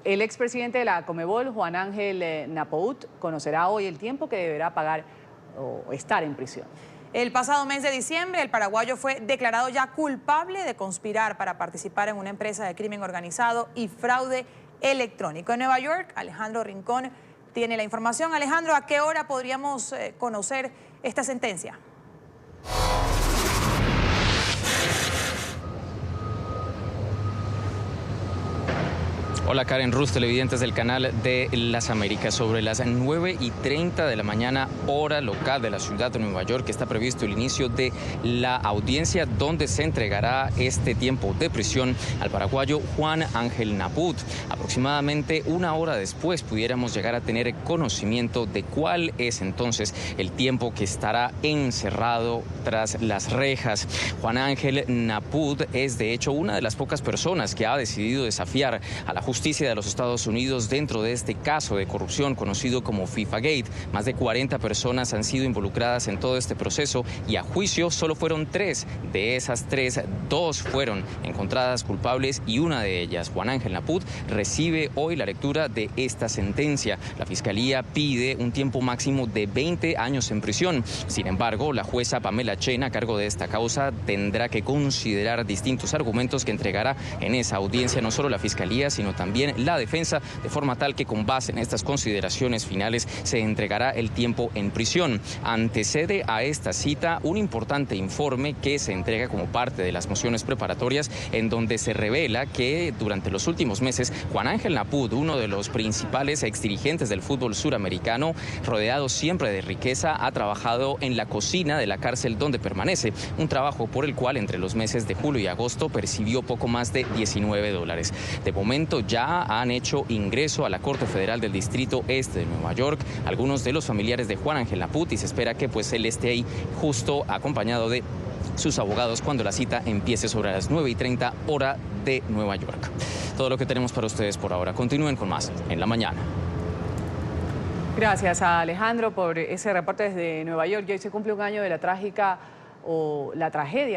El expresidente de la Conmebol, Juan Ángel Napout, conocerá hoy el tiempo que deberá pagar o estar en prisión. El pasado mes de diciembre, el paraguayo fue declarado ya culpable de conspirar para participar en una empresa de crimen organizado y fraude electrónico. En Nueva York, Alejandro Rincón tiene la información. Alejandro, ¿a qué hora podríamos conocer esta sentencia? Hola Karen Ruz, televidentes del canal de las Américas. Sobre las 9:30 de la mañana, hora local de la ciudad de Nueva York, está previsto el inicio de la audiencia donde se entregará este tiempo de prisión al paraguayo Juan Ángel Naput. Aproximadamente una hora después pudiéramos llegar a tener conocimiento de cuál es entonces el tiempo que estará encerrado tras las rejas. Juan Ángel Naput es de hecho una de las pocas personas que ha decidido desafiar a la justicia de los Estados Unidos dentro de este caso de corrupción conocido como FIFA Gate. Más de 40 personas han sido involucradas en todo este proceso y a juicio solo fueron 3. De esas 3, 2 fueron encontradas culpables y una de ellas, Juan Ángel Naput, recibe hoy la lectura de esta sentencia. La Fiscalía pide un tiempo máximo de 20 años en prisión. Sin embargo, la jueza Pamela Chen, a cargo de esta causa, tendrá que considerar distintos argumentos que entregará en esa audiencia no solo la Fiscalía, sino también la defensa, de forma tal que con base en estas consideraciones finales se entregará el tiempo en prisión. Antecede a esta cita un importante informe que se entrega como parte de las mociones preparatorias, en donde se revela que durante los últimos meses Juan Ángel Naput, uno de los principales exdirigentes del fútbol suramericano, rodeado siempre de riqueza, ha trabajado en la cocina de la cárcel donde permanece, un trabajo por el cual entre los meses de julio y agosto percibió poco más de $19. De momento ya han hecho ingreso a la Corte Federal del Distrito Este de Nueva York algunos de los familiares de Juan Ángel Naput y se espera que pues él esté ahí justo acompañado de sus abogados cuando la cita empiece sobre las 9:30 hora de Nueva York. Todo lo que tenemos para ustedes por ahora. Continúen con más en la mañana. Gracias a Alejandro por ese reporte desde Nueva York. Y hoy se cumple un año de la tragedia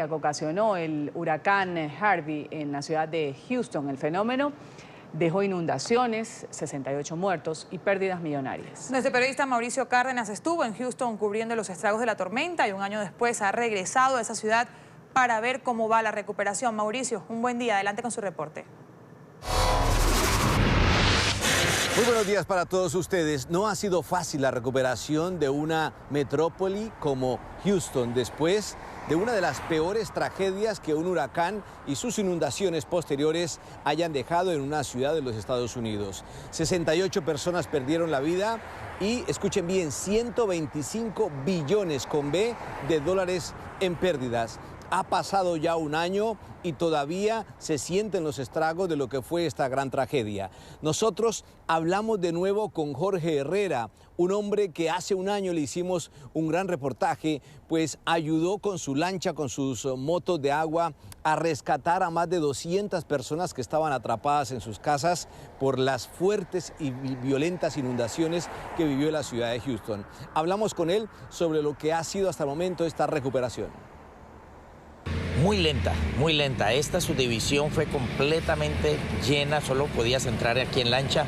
que ocasionó el huracán Harvey en la ciudad de Houston. El fenómeno dejó inundaciones, 68 muertos y pérdidas millonarias. Nuestro periodista Mauricio Cárdenas estuvo en Houston cubriendo los estragos de la tormenta y un año después ha regresado a esa ciudad para ver cómo va la recuperación. Mauricio, un buen día. Adelante con su reporte. Muy buenos días para todos ustedes. No ha sido fácil la recuperación de una metrópoli como Houston después de una de las peores tragedias que un huracán y sus inundaciones posteriores hayan dejado en una ciudad de los Estados Unidos. 68 personas perdieron la vida y, escuchen bien, 125 billones con B de dólares en pérdidas. Ha pasado ya un año y todavía se sienten los estragos de lo que fue esta gran tragedia. Nosotros hablamos de nuevo con Jorge Herrera, un hombre que hace un año le hicimos un gran reportaje, pues ayudó con su lancha, con sus motos de agua, a rescatar a más de 200 personas que estaban atrapadas en sus casas por las fuertes y violentas inundaciones que vivió la ciudad de Houston. Hablamos con él sobre lo que ha sido hasta el momento esta recuperación. Muy lenta. Esta subdivisión fue completamente llena, solo podías entrar aquí en lancha.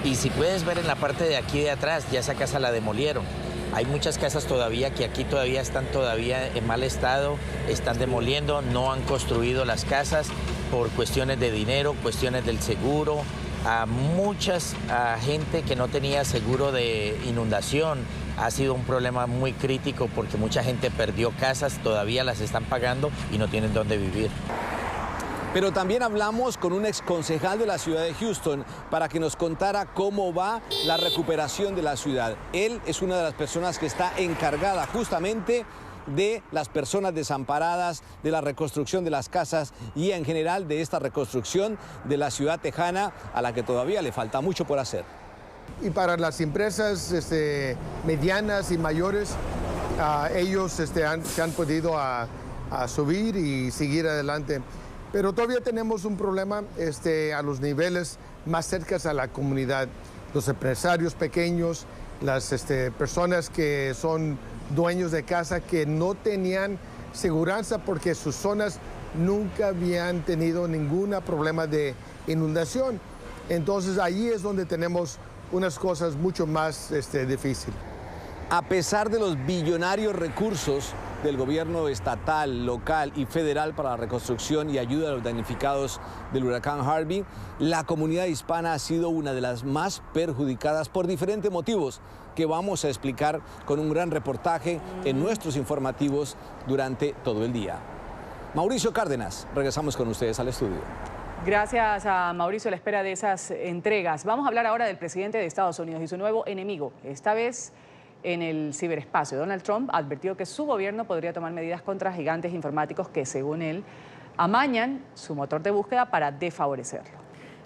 Y si puedes ver en la parte de aquí de atrás, ya esa casa la demolieron. Hay muchas casas todavía que aquí todavía están en mal estado, están demoliendo, no han construido las casas por cuestiones de dinero, cuestiones del seguro. A muchas gente que no tenía seguro de inundación. Ha sido un problema muy crítico porque mucha gente perdió casas, todavía las están pagando y no tienen dónde vivir. Pero también hablamos con un exconcejal de la ciudad de Houston para que nos contara cómo va la recuperación de la ciudad. Él es una de las personas que está encargada justamente de las personas desamparadas, de la reconstrucción de las casas y en general de esta reconstrucción de la ciudad tejana a la que todavía le falta mucho por hacer. Y para las empresas medianas y mayores, ellos se han podido a subir y seguir adelante. Pero todavía tenemos un problema a los niveles más cercanos a la comunidad. Los empresarios pequeños, las personas que son dueños de casa que no tenían seguridad porque sus zonas nunca habían tenido ningún problema de inundación. Entonces allí es donde tenemos unas cosas mucho más difíciles. A pesar de los billonarios recursos del gobierno estatal, local y federal para la reconstrucción y ayuda a los damnificados del huracán Harvey, la comunidad hispana ha sido una de las más perjudicadas por diferentes motivos que vamos a explicar con un gran reportaje en nuestros informativos durante todo el día. Mauricio Cárdenas, regresamos con ustedes al estudio. Gracias a Mauricio a la espera de esas entregas. Vamos a hablar ahora del presidente de Estados Unidos y su nuevo enemigo, esta vez en el ciberespacio. Donald Trump advirtió que su gobierno podría tomar medidas contra gigantes informáticos que, según él, amañan su motor de búsqueda para desfavorecerlo.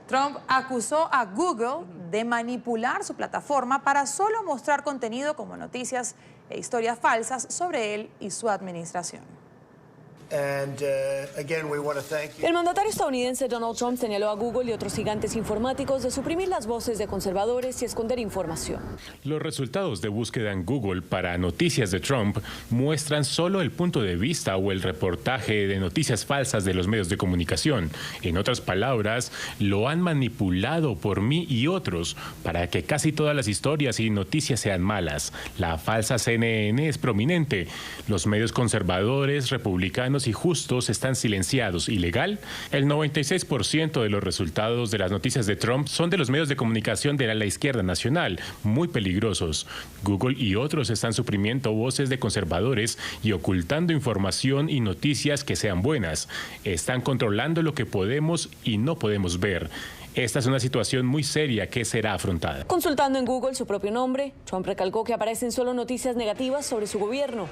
Trump acusó a Google de manipular su plataforma para solo mostrar contenido como noticias e historias falsas sobre él y su administración. El mandatario estadounidense Donald Trump señaló a Google y otros gigantes informáticos de suprimir las voces de conservadores y esconder información. Los resultados de búsqueda en Google para noticias de Trump muestran solo el punto de vista o el reportaje de noticias falsas de los medios de comunicación. En otras palabras, lo han manipulado por mí y otros para que casi todas las historias y noticias sean malas. La falsa CNN es prominente. Los medios conservadores, republicanos y justos están silenciados. ¿Ilegal? El 96% de los resultados de las noticias de Trump son de los medios de comunicación de la izquierda nacional, muy peligrosos. Google y otros están suprimiendo voces de conservadores y ocultando información y noticias que sean buenas. Están controlando lo que podemos y no podemos ver. Esta es una situación muy seria que será afrontada. Consultando en Google su propio nombre, Trump recalcó que aparecen solo noticias negativas sobre su gobierno.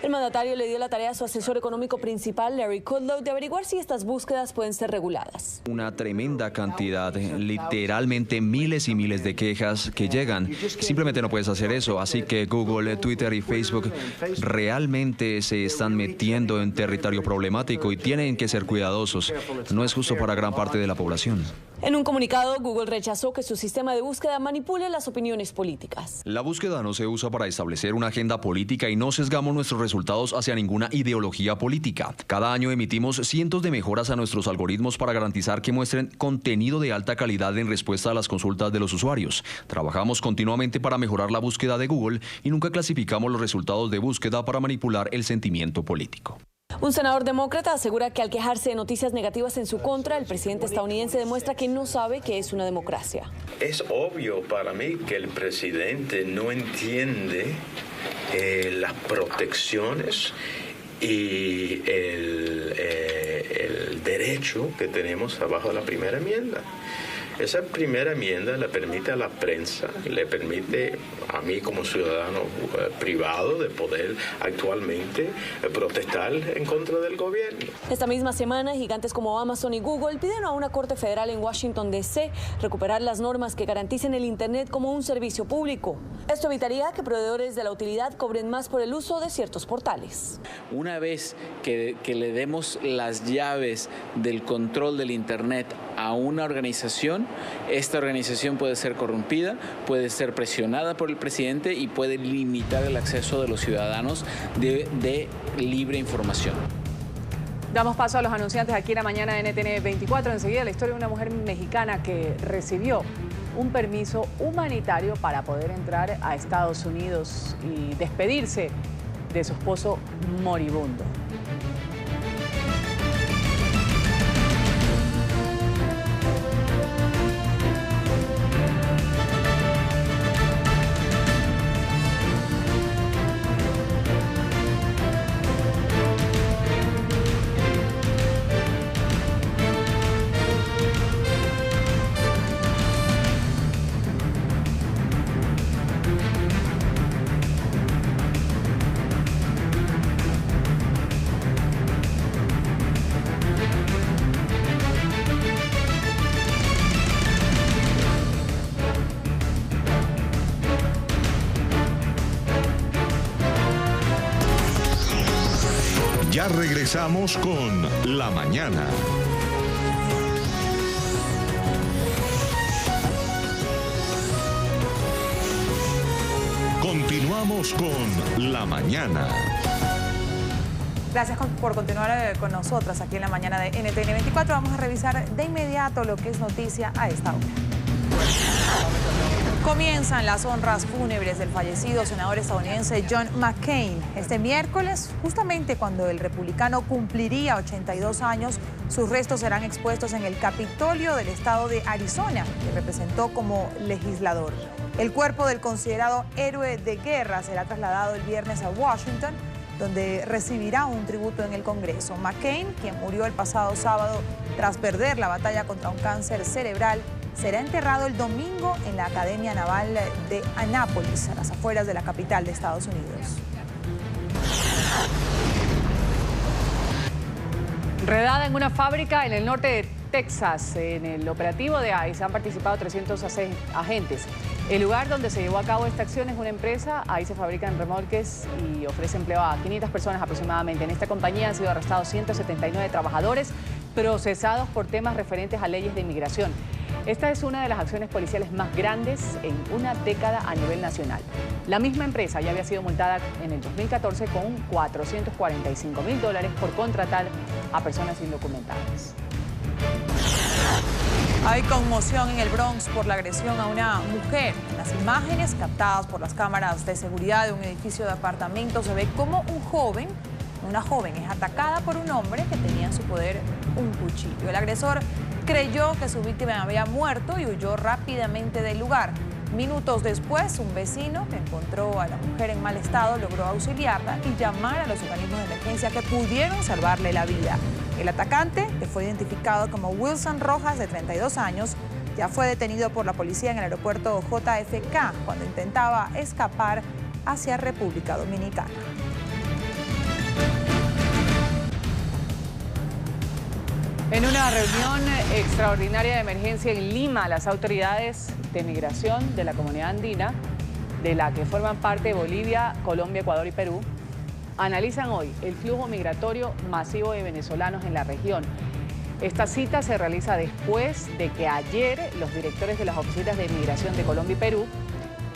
El mandatario le dio la tarea a su asesor económico principal, Larry Kudlow, de averiguar si estas búsquedas pueden ser reguladas. Una tremenda cantidad, literalmente miles y miles de quejas que llegan. Simplemente no puedes hacer eso, así que Google, Twitter y Facebook realmente se están metiendo en territorio problemático y tienen que ser cuidadosos. No es justo para gran parte de la población. En un comunicado, Google rechazó que su sistema de búsqueda manipule las opiniones políticas. La búsqueda no se usa para establecer una agenda política y no sesgamos nuestros resultados hacia ninguna ideología política. Cada año emitimos cientos de mejoras a nuestros algoritmos para garantizar que muestren contenido de alta calidad en respuesta a las consultas de los usuarios. Trabajamos continuamente para mejorar la búsqueda de Google y nunca clasificamos los resultados de búsqueda para manipular el sentimiento político. Un senador demócrata asegura que al quejarse de noticias negativas en su contra, el presidente estadounidense demuestra que no sabe qué es una democracia. Es obvio para mí que el presidente no entiende las protecciones y el derecho que tenemos abajo de la primera enmienda. Esa primera enmienda le permite a la prensa, le permite a mí como ciudadano privado de poder actualmente protestar en contra del gobierno. Esta misma semana, gigantes como Amazon y Google piden a una corte federal en Washington, D.C. recuperar las normas que garanticen el Internet como un servicio público. Esto evitaría que proveedores de la utilidad cobren más por el uso de ciertos portales. Una vez que le demos las llaves del control del Internet a una organización, esta organización puede ser corrompida, puede ser presionada por el presidente y puede limitar el acceso de los ciudadanos de libre información. Damos paso a los anunciantes aquí en la mañana de NTN 24. Enseguida la historia de una mujer mexicana que recibió un permiso humanitario para poder entrar a Estados Unidos y despedirse de su esposo moribundo. Ya regresamos con La Mañana. Continuamos con La Mañana. Gracias por continuar con nosotras aquí en la mañana de NTN 24. Vamos a revisar de inmediato lo que es noticia a esta hora. Comienzan las honras fúnebres del fallecido senador estadounidense John McCain. Este miércoles, justamente cuando el republicano cumpliría 82 años, sus restos serán expuestos en el Capitolio del estado de Arizona, que representó como legislador. El cuerpo del considerado héroe de guerra será trasladado el viernes a Washington, donde recibirá un tributo en el Congreso. McCain, quien murió el pasado sábado tras perder la batalla contra un cáncer cerebral, será enterrado el domingo en la Academia Naval de Annapolis, a las afueras de la capital de Estados Unidos. Redada en una fábrica en el norte de Texas. En el operativo de ICE han participado 300 agentes. El lugar donde se llevó a cabo esta acción es una empresa. Ahí se fabrican remolques y ofrece empleo a 500 personas aproximadamente. En esta compañía han sido arrestados 179 trabajadores procesados por temas referentes a leyes de inmigración. Esta es una de las acciones policiales más grandes en una década a nivel nacional. La misma empresa ya había sido multada en el 2014 con $445.000 por contratar a personas indocumentadas. Hay conmoción en el Bronx por la agresión a una mujer. En las imágenes captadas por las cámaras de seguridad de un edificio de apartamentos se ve cómo una joven es atacada por un hombre que tenía en su poder un cuchillo. El agresor creyó que su víctima había muerto y huyó rápidamente del lugar. Minutos después, un vecino que encontró a la mujer en mal estado logró auxiliarla y llamar a los organismos de emergencia que pudieron salvarle la vida. El atacante, que fue identificado como Wilson Rojas, de 32 años, ya fue detenido por la policía en el aeropuerto JFK cuando intentaba escapar hacia República Dominicana. En una reunión extraordinaria de emergencia en Lima, las autoridades de migración de la comunidad andina, de la que forman parte Bolivia, Colombia, Ecuador y Perú, analizan hoy el flujo migratorio masivo de venezolanos en la región. Esta cita se realiza después de que ayer los directores de las oficinas de migración de Colombia y Perú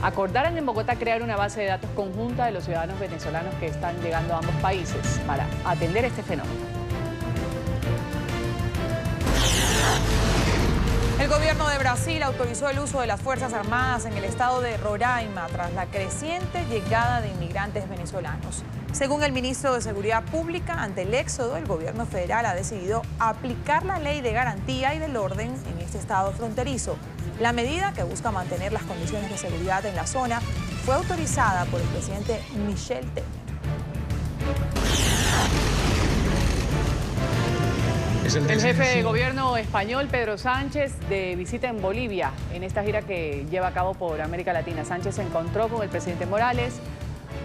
acordaran en Bogotá crear una base de datos conjunta de los ciudadanos venezolanos que están llegando a ambos países para atender este fenómeno. El gobierno de Brasil autorizó el uso de las Fuerzas Armadas en el estado de Roraima tras la creciente llegada de inmigrantes venezolanos. Según el ministro de Seguridad Pública, ante el éxodo, el gobierno federal ha decidido aplicar la ley de garantía y del orden en este estado fronterizo. La medida, que busca mantener las condiciones de seguridad en la zona, fue autorizada por el presidente Michel Temer. El jefe de gobierno español, Pedro Sánchez, de visita en Bolivia, en esta gira que lleva a cabo por América Latina. Sánchez se encontró con el presidente Morales,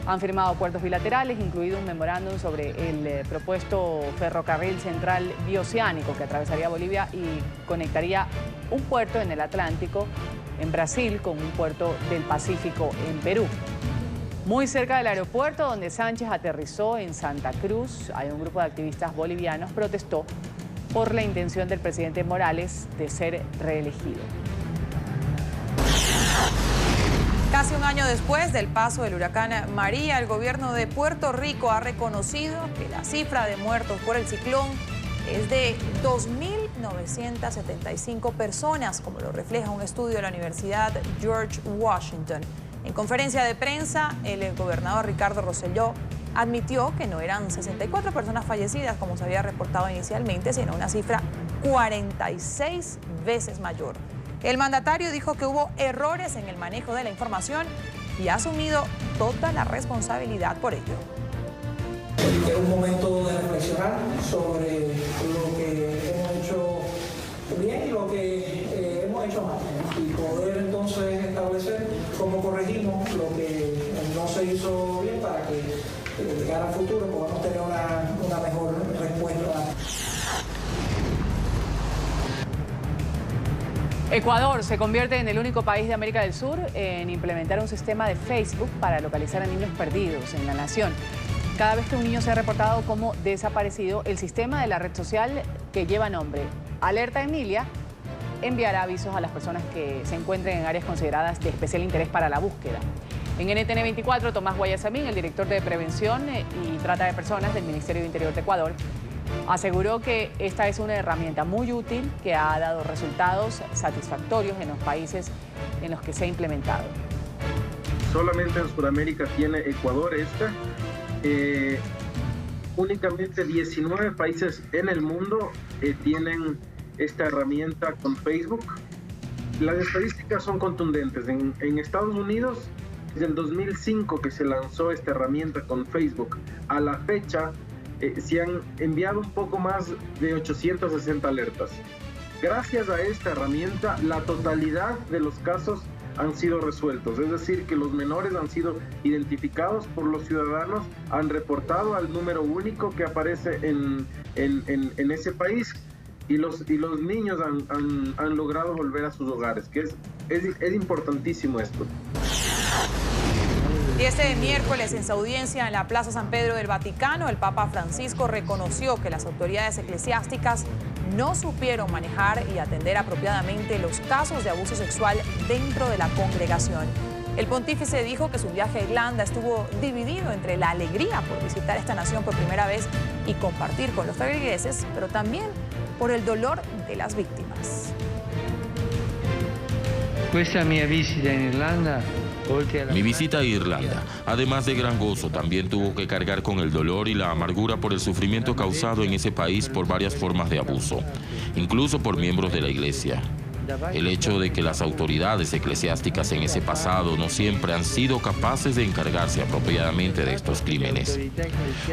han firmado acuerdos bilaterales, incluido un memorándum sobre el propuesto ferrocarril central bioceánico que atravesaría Bolivia y conectaría un puerto en el Atlántico, en Brasil, con un puerto del Pacífico en Perú. Muy cerca del aeropuerto donde Sánchez aterrizó en Santa Cruz, hay un grupo de activistas bolivianos protestó por la intención del presidente Morales de ser reelegido. Casi un año después del paso del huracán María, el gobierno de Puerto Rico ha reconocido que la cifra de muertos por el ciclón es de 2.975 personas, como lo refleja un estudio de la Universidad George Washington. En conferencia de prensa, el gobernador Ricardo Rosselló admitió que no eran 64 personas fallecidas, como se había reportado inicialmente, sino una cifra 46 veces mayor. El mandatario dijo que hubo errores en el manejo de la información y ha asumido toda la responsabilidad por ello. Es un momento de reflexionar sobre lo que hemos hecho bien y lo que hemos hecho mal, y poder entonces establecer cómo corregimos lo que no se hizo bien para que de cara al futuro podamos tener una mejor respuesta. Ecuador se convierte en el único país de América del Sur en implementar un sistema de Facebook para localizar a niños perdidos en la nación. Cada vez que un niño se ha reportado como desaparecido, el sistema de la red social que lleva nombre Alerta Emilia enviará avisos a las personas que se encuentren en áreas consideradas de especial interés para la búsqueda. En NTN 24, Tomás Guayasamín, el director de Prevención y Trata de Personas del Ministerio de Interior de Ecuador, aseguró que esta es una herramienta muy útil que ha dado resultados satisfactorios en los países en los que se ha implementado. Solamente en Sudamérica tiene Ecuador esta. Únicamente 19 países en el mundo tienen esta herramienta con Facebook. Las estadísticas son contundentes. En Estados Unidos Desde el 2005 que se lanzó esta herramienta con Facebook, a la fecha se han enviado un poco más de 860 alertas. Gracias a esta herramienta, la totalidad de los casos han sido resueltos, es decir, que los menores han sido identificados por los ciudadanos, han reportado al número único que aparece en ese país y los niños han logrado volver a sus hogares, que es importantísimo esto. Y este miércoles, en su audiencia en la Plaza San Pedro del Vaticano, el Papa Francisco reconoció que las autoridades eclesiásticas no supieron manejar y atender apropiadamente los casos de abuso sexual dentro de la congregación. El pontífice dijo que su viaje a Irlanda estuvo dividido entre la alegría por visitar esta nación por primera vez y compartir con los feligreses, pero también por el dolor de las víctimas. Mi visita a Irlanda, además de gran gozo, también tuvo que cargar con el dolor y la amargura por el sufrimiento causado en ese país por varias formas de abuso, incluso por miembros de la Iglesia. El hecho de que las autoridades eclesiásticas en ese pasado no siempre han sido capaces de encargarse apropiadamente de estos crímenes.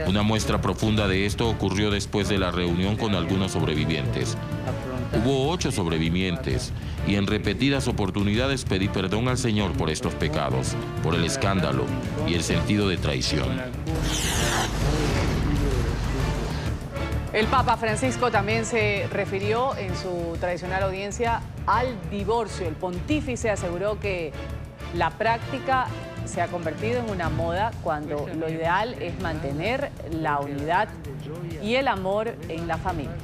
Una muestra profunda de esto ocurrió después de la reunión con algunos sobrevivientes. Hubo 8 sobrevivientes y en repetidas oportunidades pedí perdón al Señor por estos pecados, por el escándalo y el sentido de traición. El Papa Francisco también se refirió en su tradicional audiencia al divorcio. El pontífice aseguró que la práctica se ha convertido en una moda cuando lo ideal es mantener la unidad y el amor en la familia.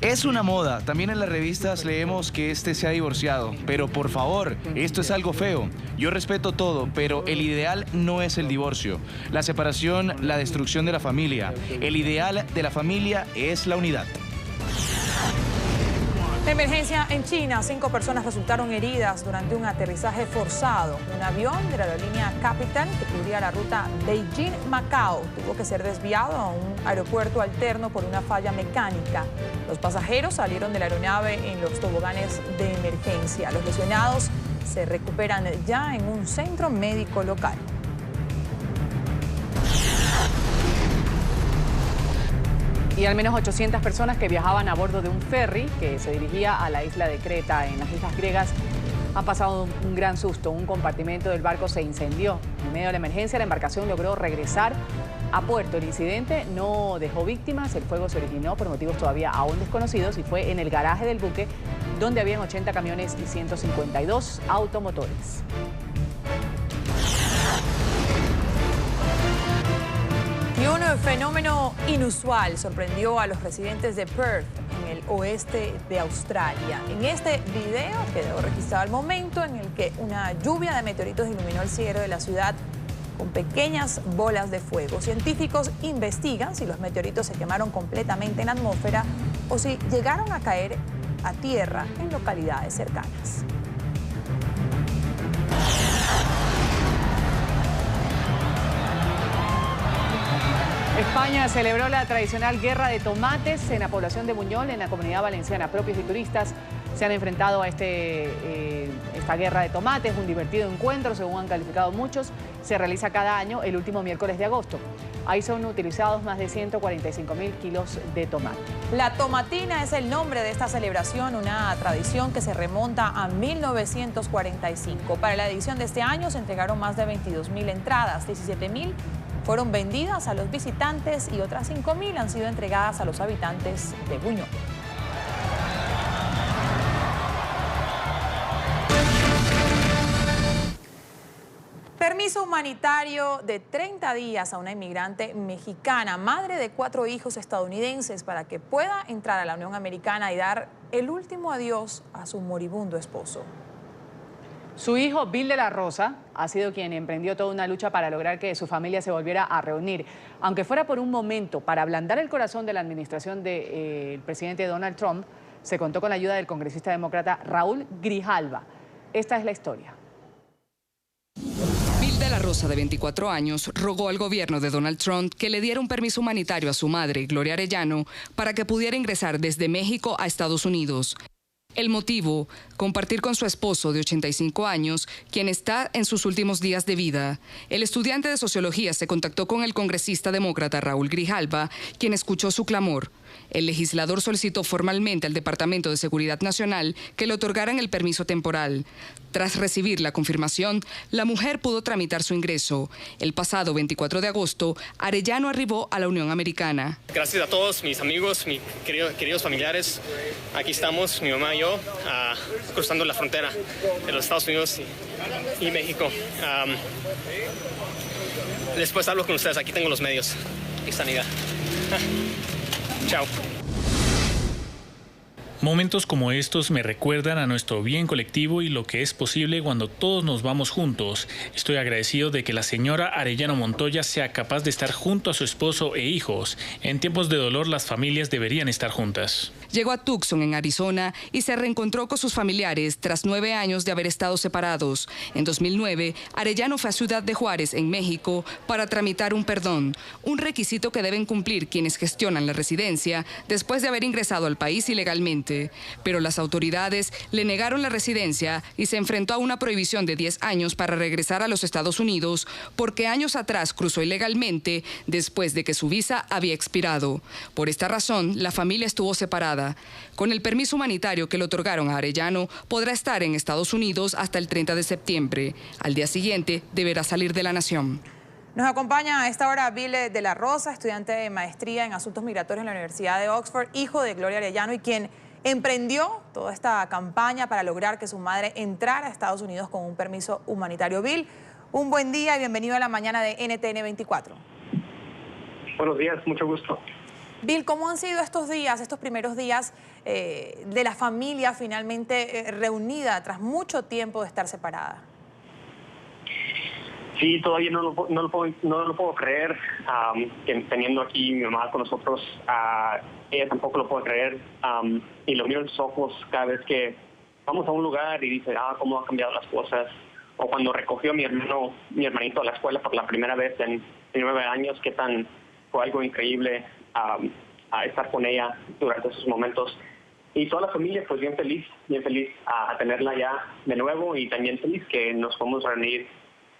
Es una moda. También en las revistas leemos que este se ha divorciado. Pero por favor, esto es algo feo. Yo respeto todo, pero el ideal no es el divorcio. La separación, la destrucción de la familia. El ideal de la familia es la unidad. La emergencia en China, 5 personas resultaron heridas durante un aterrizaje forzado. Un avión de la aerolínea Capital que cubría la ruta Beijing-Macao tuvo que ser desviado a un aeropuerto alterno por una falla mecánica. Los pasajeros salieron de la aeronave en los toboganes de emergencia. Los lesionados se recuperan ya en un centro médico local. Y al menos 800 personas que viajaban a bordo de un ferry que se dirigía a la isla de Creta, en las islas griegas, han pasado un gran susto. Un compartimento del barco se incendió. En medio de la emergencia, la embarcación logró regresar a puerto. El incidente no dejó víctimas. El fuego se originó por motivos todavía aún desconocidos y fue en el garaje del buque, donde habían 80 camiones y 152 automotores. Y un fenómeno inusual sorprendió a los residentes de Perth, en el oeste de Australia. En este video quedó registrado el momento en el que una lluvia de meteoritos iluminó el cielo de la ciudad con pequeñas bolas de fuego. Científicos investigan si los meteoritos se quemaron completamente en la atmósfera o si llegaron a caer a tierra en localidades cercanas. España celebró la tradicional guerra de tomates en la población de Buñol, en la Comunidad Valenciana. Propios y turistas se han enfrentado a esta guerra de tomates, un divertido encuentro, según han calificado muchos. Se realiza cada año el último miércoles de agosto. Ahí son utilizados más de 145.000 kilos de tomate. La tomatina es el nombre de esta celebración, una tradición que se remonta a 1945. Para la edición de este año se entregaron más de 22.000 entradas, 17.000 fueron vendidas a los visitantes y otras 5.000 han sido entregadas a los habitantes de Buñol. Permiso humanitario de 30 días a una inmigrante mexicana, madre de 4 hijos estadounidenses, para que pueda entrar a la Unión Americana y dar el último adiós a su moribundo esposo. Su hijo, Bill de la Rosa, ha sido quien emprendió toda una lucha para lograr que su familia se volviera a reunir. Aunque fuera por un momento, para ablandar el corazón de la administración del presidente Donald Trump, se contó con la ayuda del congresista demócrata Raúl Grijalva. Esta es la historia. Bill de la Rosa, de 24 años, rogó al gobierno de Donald Trump que le diera un permiso humanitario a su madre, Gloria Arellano, para que pudiera ingresar desde México a Estados Unidos. El motivo, compartir con su esposo de 85 años, quien está en sus últimos días de vida. El estudiante de sociología se contactó con el congresista demócrata Raúl Grijalva, quien escuchó su clamor. El legislador solicitó formalmente al Departamento de Seguridad Nacional que le otorgaran el permiso temporal. Tras recibir la confirmación, la mujer pudo tramitar su ingreso. El pasado 24 de agosto, Arellano arribó a la Unión Americana. Gracias a todos mis amigos, mis queridos familiares. Aquí estamos, mi mamá y yo, cruzando la frontera de los Estados Unidos y México. Después hablo con ustedes, aquí tengo los medios. Aquí está, amiga. Chao. Momentos como estos me recuerdan a nuestro bien colectivo y lo que es posible cuando todos nos vamos juntos. Estoy agradecido de que la señora Arellano Montoya sea capaz de estar junto a su esposo e hijos. En tiempos de dolor, las familias deberían estar juntas. Llegó a Tucson, en Arizona, y se reencontró con sus familiares tras 9 años de haber estado separados. En 2009, Arellano fue a Ciudad de Juárez, en México, para tramitar un perdón, un requisito que deben cumplir quienes gestionan la residencia después de haber ingresado al país ilegalmente. Pero las autoridades le negaron la residencia y se enfrentó a una prohibición de 10 años para regresar a los Estados Unidos porque años atrás cruzó ilegalmente después de que su visa había expirado. Por esta razón, la familia estuvo separada. Con el permiso humanitario que le otorgaron a Arellano, podrá estar en Estados Unidos hasta el 30 de septiembre. Al día siguiente, deberá salir de la nación. Nos acompaña a esta hora Bill de la Rosa, estudiante de maestría en Asuntos Migratorios en la Universidad de Oxford, hijo de Gloria Arellano y quien emprendió toda esta campaña para lograr que su madre entrara a Estados Unidos con un permiso humanitario. Bill, un buen día y bienvenido a la mañana de NTN 24. Buenos días, mucho gusto. Bill, ¿cómo han sido estos días, estos primeros días de la familia finalmente reunida tras mucho tiempo de estar separada? Sí, todavía no lo puedo creer, que teniendo aquí mi mamá con nosotros, ella tampoco lo puede creer, y lo miro en sus ojos cada vez que vamos a un lugar y dice, cómo han cambiado las cosas, o cuando recogió a mi hermanito a la escuela por la primera vez en 9 años, fue algo increíble a estar con ella durante esos momentos. Y toda la familia pues bien feliz a tenerla ya de nuevo, y también feliz que nos podemos reunir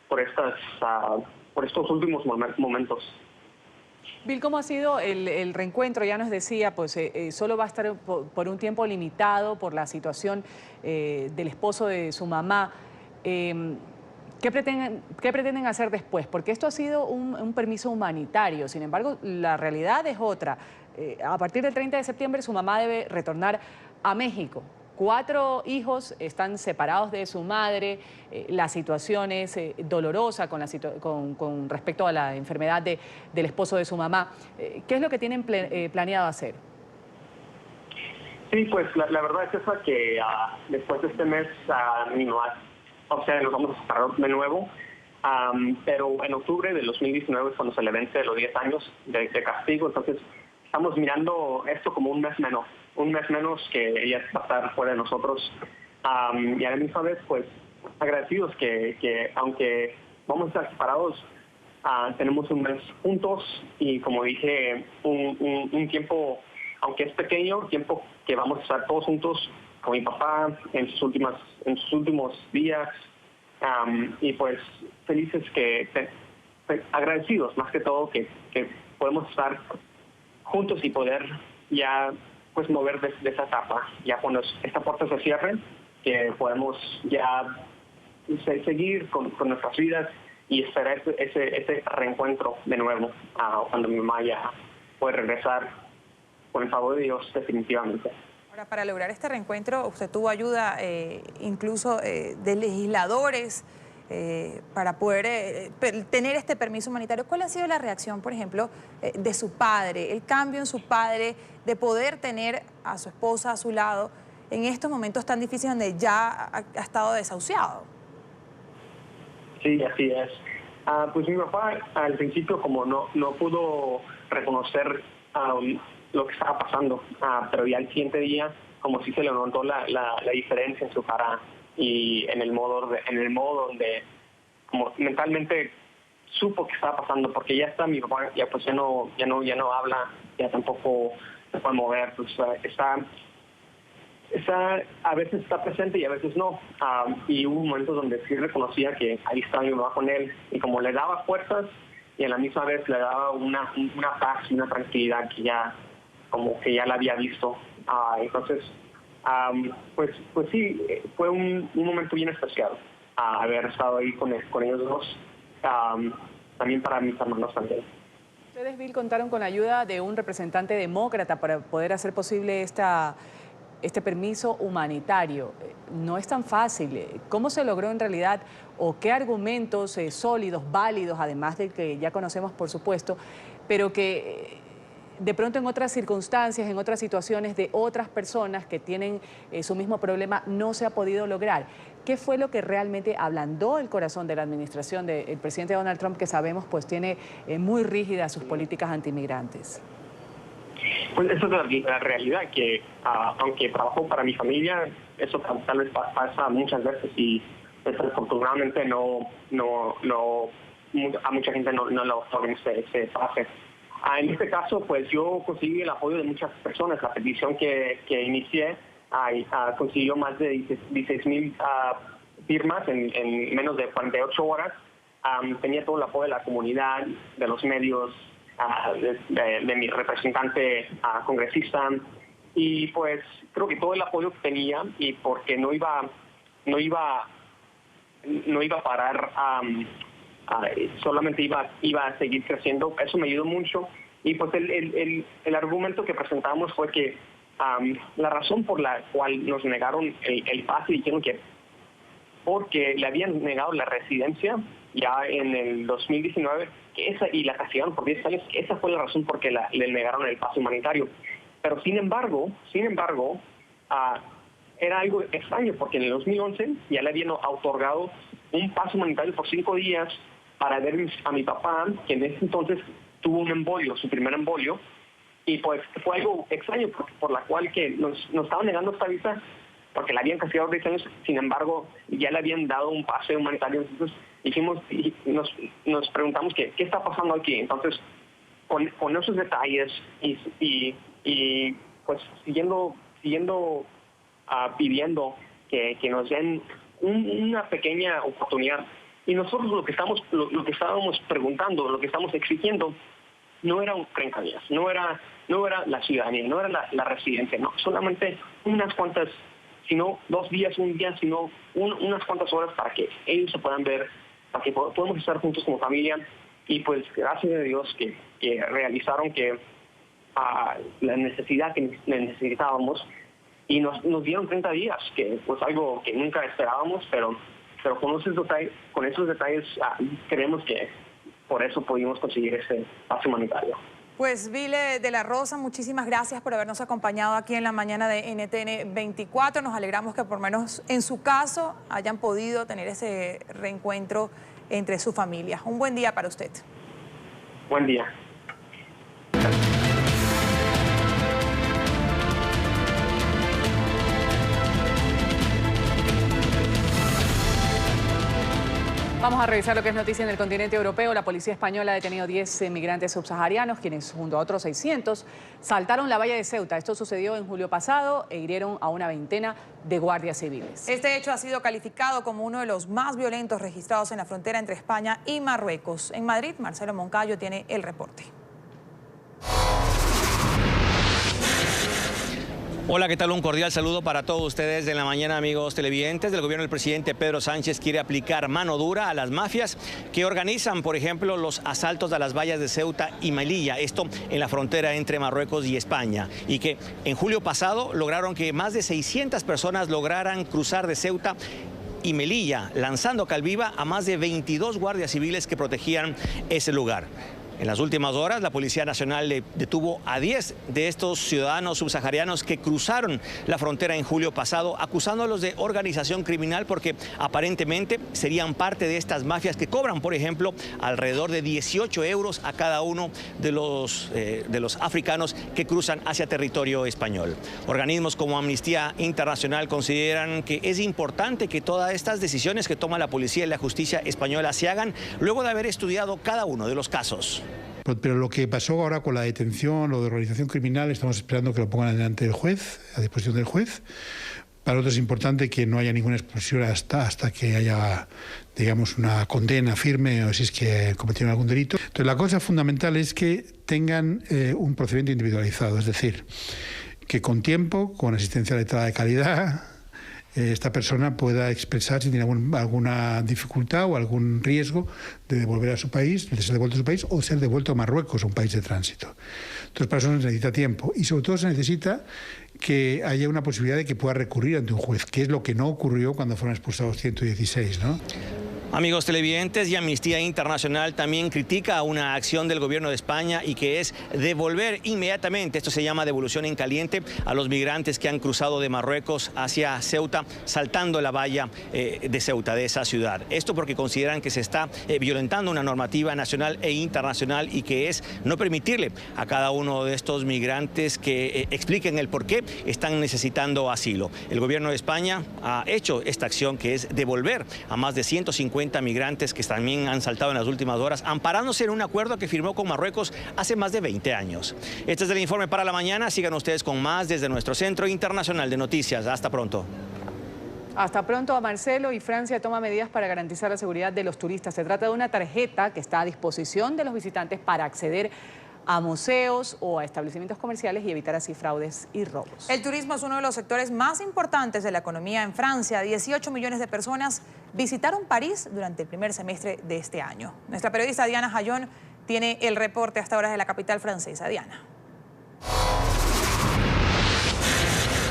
por estos últimos momentos. Bill, ¿cómo ha sido el reencuentro? Ya nos decía, pues solo va a estar por un tiempo limitado por la situación del esposo de su mamá. ¿Qué pretenden hacer después? Porque esto ha sido un permiso humanitario, sin embargo, la realidad es otra. A partir del 30 de septiembre su mamá debe retornar a México. 4 hijos están separados de su madre, la situación es dolorosa con respecto a la enfermedad del esposo de su mamá. ¿Qué es lo que tienen planeado hacer? Sí, pues la verdad es esa que después de este mes mi mamá, nos vamos a separar de nuevo, pero en octubre del 2019 es cuando se le vence los 10 años de castigo, entonces estamos mirando esto como un mes menos que ella va a estar fuera de nosotros, y a la misma vez pues agradecidos que aunque vamos a estar separados, tenemos un mes juntos, y como dije, un tiempo, aunque es pequeño, tiempo que vamos a estar todos juntos con mi papá en sus últimos días, y pues felices agradecidos más que todo que podemos estar juntos y poder ya pues mover de esa etapa, ya cuando esta puerta se cierre, que podemos ya seguir con nuestras vidas y esperar ese reencuentro de nuevo, cuando mi mamá ya puede regresar con el favor de Dios definitivamente. Ahora, para lograr este reencuentro, usted tuvo ayuda incluso de legisladores para poder tener este permiso humanitario. ¿Cuál ha sido la reacción, por ejemplo, de su padre, el cambio en su padre, de poder tener a su esposa a su lado en estos momentos tan difíciles donde ya ha estado desahuciado? Sí, así es. Pues mi papá al principio como no pudo reconocer lo que estaba pasando, pero ya el siguiente día como si se le notó la diferencia en su cara y en el modo donde como mentalmente supo que estaba pasando, porque ya está mi papá, ya pues ya no habla, ya tampoco se puede mover, pues a veces está presente y a veces no. Y hubo momentos donde sí reconocía que ahí estaba mi mamá con él, y como le daba fuerzas y a la misma vez le daba una paz y una tranquilidad que ya como que ya la había visto. Entonces, pues sí, fue un momento bien especial haber estado ahí con ellos dos, también para mis hermanos también. Ustedes, Bill, contaron con la ayuda de un representante demócrata para poder hacer posible este permiso humanitario. No es tan fácil. ¿Cómo se logró en realidad o qué argumentos sólidos, válidos, además del que ya conocemos por supuesto, pero que de pronto en otras circunstancias, en otras situaciones de otras personas que tienen su mismo problema no se ha podido lograr? ¿Qué fue lo que realmente ablandó el corazón de la administración del presidente Donald Trump, que sabemos pues tiene muy rígidas sus políticas antimigrantes? Pues eso es la realidad, que aunque trabajo para mi familia, eso tal vez pasa muchas veces y desafortunadamente a mucha gente no le otorgan ese pase. En este caso, pues yo conseguí el apoyo de muchas personas. La petición que inicié consiguió más de 16,000 firmas en menos de 48 horas. Tenía todo el apoyo de la comunidad, de los medios, de mi representante congresista, y pues creo que todo el apoyo que tenía, y porque no iba a parar, solamente iba a seguir creciendo. Eso me ayudó mucho. Y pues el argumento que presentamos fue que la razón por la cual nos negaron el pase, dijeron que porque le habían negado la residencia ya en el 2019, y la castigaron por 10 años, esa fue la razón por que le negaron el pase humanitario. Pero sin embargo, era algo extraño, porque en el 2011 ya le habían otorgado un pase humanitario por 5 días para ver a mi papá, que en ese entonces tuvo un embolio, su primer embolio, y pues fue algo extraño por la cual que nos estaban negando esta visa, porque la habían castigado 10 años, sin embargo ya le habían dado un pase humanitario. Entonces nos preguntamos qué está pasando aquí. Entonces con esos detalles y pues siguiendo pidiendo que nos den una pequeña oportunidad. Y nosotros lo que estábamos preguntando, lo que estamos exigiendo, no era un 30 días, no era la ciudadanía, no era la residencia, no, solamente unas cuantas, sino 2 días, un día, sino unas cuantas horas para que ellos se puedan ver, para que podamos estar juntos como familia. Y pues gracias a Dios que realizaron que la necesidad que necesitábamos, y nos dieron 30 días, que pues algo que nunca esperábamos, pero con esos detalles creemos que por eso pudimos conseguir ese pase humanitario. Pues Vile de la Rosa, muchísimas gracias por habernos acompañado aquí en la mañana de NTN 24. Nos alegramos que por lo menos en su caso hayan podido tener ese reencuentro entre su familia. Un buen día para usted. Buen día. Vamos a revisar lo que es noticia en el continente europeo. La policía española ha detenido 10 migrantes subsaharianos, quienes junto a otros 600 saltaron la valla de Ceuta. Esto sucedió en julio pasado e hirieron a una veintena de guardias civiles. Este hecho ha sido calificado como uno de los más violentos registrados en la frontera entre España y Marruecos. En Madrid, Marcelo Moncayo tiene el reporte. Hola, ¿qué tal? Un cordial saludo para todos ustedes de la mañana, amigos televidentes. Del gobierno del presidente Pedro Sánchez quiere aplicar mano dura a las mafias que organizan, por ejemplo, los asaltos a las vallas de Ceuta y Melilla, esto en la frontera entre Marruecos y España, y que en julio pasado lograron que más de 600 personas lograran cruzar de Ceuta y Melilla, lanzando calviva a más de 22 guardias civiles que protegían ese lugar. En las últimas horas, la Policía Nacional detuvo a 10 de estos ciudadanos subsaharianos que cruzaron la frontera en julio pasado, acusándolos de organización criminal porque aparentemente serían parte de estas mafias que cobran, por ejemplo, alrededor de 18 euros a cada uno de los africanos que cruzan hacia territorio español. Organismos como Amnistía Internacional consideran que es importante que todas estas decisiones que toma la policía y la justicia española se hagan luego de haber estudiado cada uno de los casos. Pero lo que pasó ahora con la detención, lo de organización criminal, estamos esperando que lo pongan delante del juez, a disposición del juez. Para nosotros es importante que no haya ninguna expulsión hasta que haya, digamos, una condena firme o si es que cometieron algún delito. Entonces, la cosa fundamental es que tengan un procedimiento individualizado, es decir, que con tiempo, con asistencia letrada de calidad, esta persona pueda expresar si tiene alguna dificultad o algún riesgo de devolver a su país, de ser devuelto a su país o ser devuelto a Marruecos, a un país de tránsito. Entonces, para eso se necesita tiempo y sobre todo se necesita que haya una posibilidad de que pueda recurrir ante un juez, que es lo que no ocurrió cuando fueron expulsados 116, ¿no? Amigos televidentes, y Amnistía Internacional también critica una acción del gobierno de España y que es devolver inmediatamente, esto se llama devolución en caliente, a los migrantes que han cruzado de Marruecos hacia Ceuta, saltando la valla de Ceuta, de esa ciudad. Esto porque consideran que se está violentando una normativa nacional e internacional y que es no permitirle a cada uno de estos migrantes que expliquen el por qué están necesitando asilo. El gobierno de España ha hecho esta acción que es devolver a más de 150 migrantes que también han saltado en las últimas horas, amparándose en un acuerdo que firmó con Marruecos hace más de 20 años. Este es el informe para la mañana. Sigan ustedes con más desde nuestro Centro Internacional de Noticias. Hasta pronto. Hasta pronto a Marcelo. Y Francia toma medidas para garantizar la seguridad de los turistas. Se trata de una tarjeta que está a disposición de los visitantes para acceder a museos o a establecimientos comerciales y evitar así fraudes y robos. El turismo es uno de los sectores más importantes de la economía en Francia. 18 millones de personas visitaron París durante el primer semestre de este año. Nuestra periodista Diana Jayón tiene el reporte hasta ahora de la capital francesa. Diana.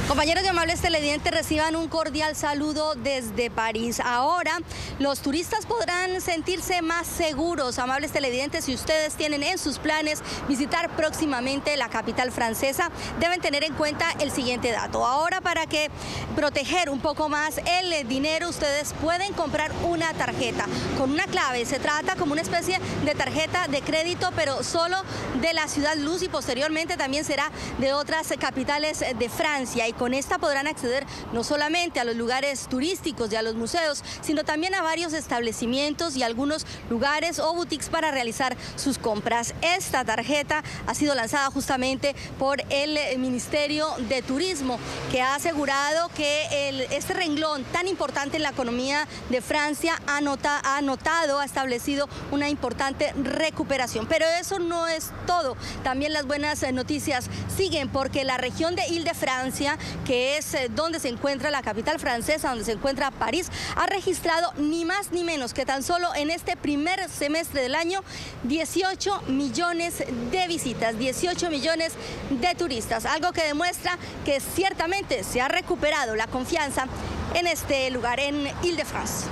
Compañeros y amables televidentes, reciban un cordial saludo desde París. Ahora los turistas podrán sentirse más seguros. Amables televidentes, si ustedes tienen en sus planes visitar próximamente la capital francesa, deben tener en cuenta el siguiente dato. Ahora, para que proteger un poco más el dinero, ustedes pueden comprar una tarjeta con una clave. Se trata como una especie de tarjeta de crédito, pero solo de la ciudad Luz, y posteriormente también será de otras capitales de Francia. Y con esta podrán acceder no solamente a los lugares turísticos y a los museos, sino también a varios establecimientos y algunos lugares o boutiques para realizar sus compras. Esta tarjeta ha sido lanzada justamente por el Ministerio de Turismo, que ha asegurado que este renglón tan importante en la economía de Francia ha establecido una importante recuperación. Pero eso no es todo. También las buenas noticias siguen, porque la región de Île-de-France, que es donde se encuentra la capital francesa, donde se encuentra París, ha registrado ni más ni menos que tan solo en este primer semestre del año 18 millones de visitas, 18 millones de turistas, algo que demuestra que ciertamente se ha recuperado la confianza en este lugar, en Île-de-France.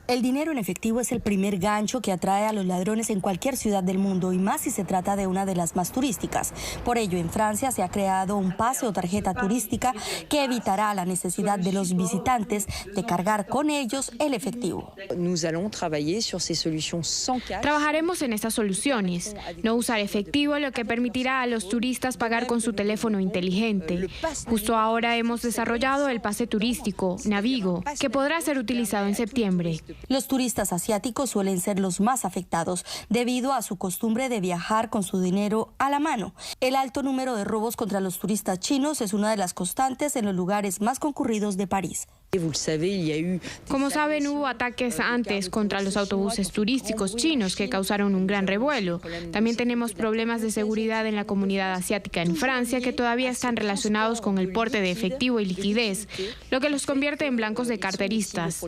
El dinero en efectivo es el primer gancho que atrae a los ladrones en cualquier ciudad del mundo, y más si se trata de una de las más turísticas. Por ello, en Francia se ha creado un pase o tarjeta turística que evitará la necesidad de los visitantes de cargar con ellos el efectivo. Trabajaremos en estas soluciones. No usar efectivo, lo que permitirá a los turistas pagar con su teléfono inteligente. Justo ahora hemos desarrollado el pase turístico Navigo, que podrá ser utilizado en septiembre. Los turistas asiáticos suelen ser los más afectados debido a su costumbre de viajar con su dinero a la mano. El alto número de robos contra los turistas chinos es una de las constantes en los lugares más concurridos de París. Como saben, hubo ataques antes contra los autobuses turísticos chinos que causaron un gran revuelo. También tenemos problemas de seguridad en la comunidad asiática en Francia que todavía están relacionados con el porte de efectivo y liquidez, lo que los convierte en blancos de carteristas.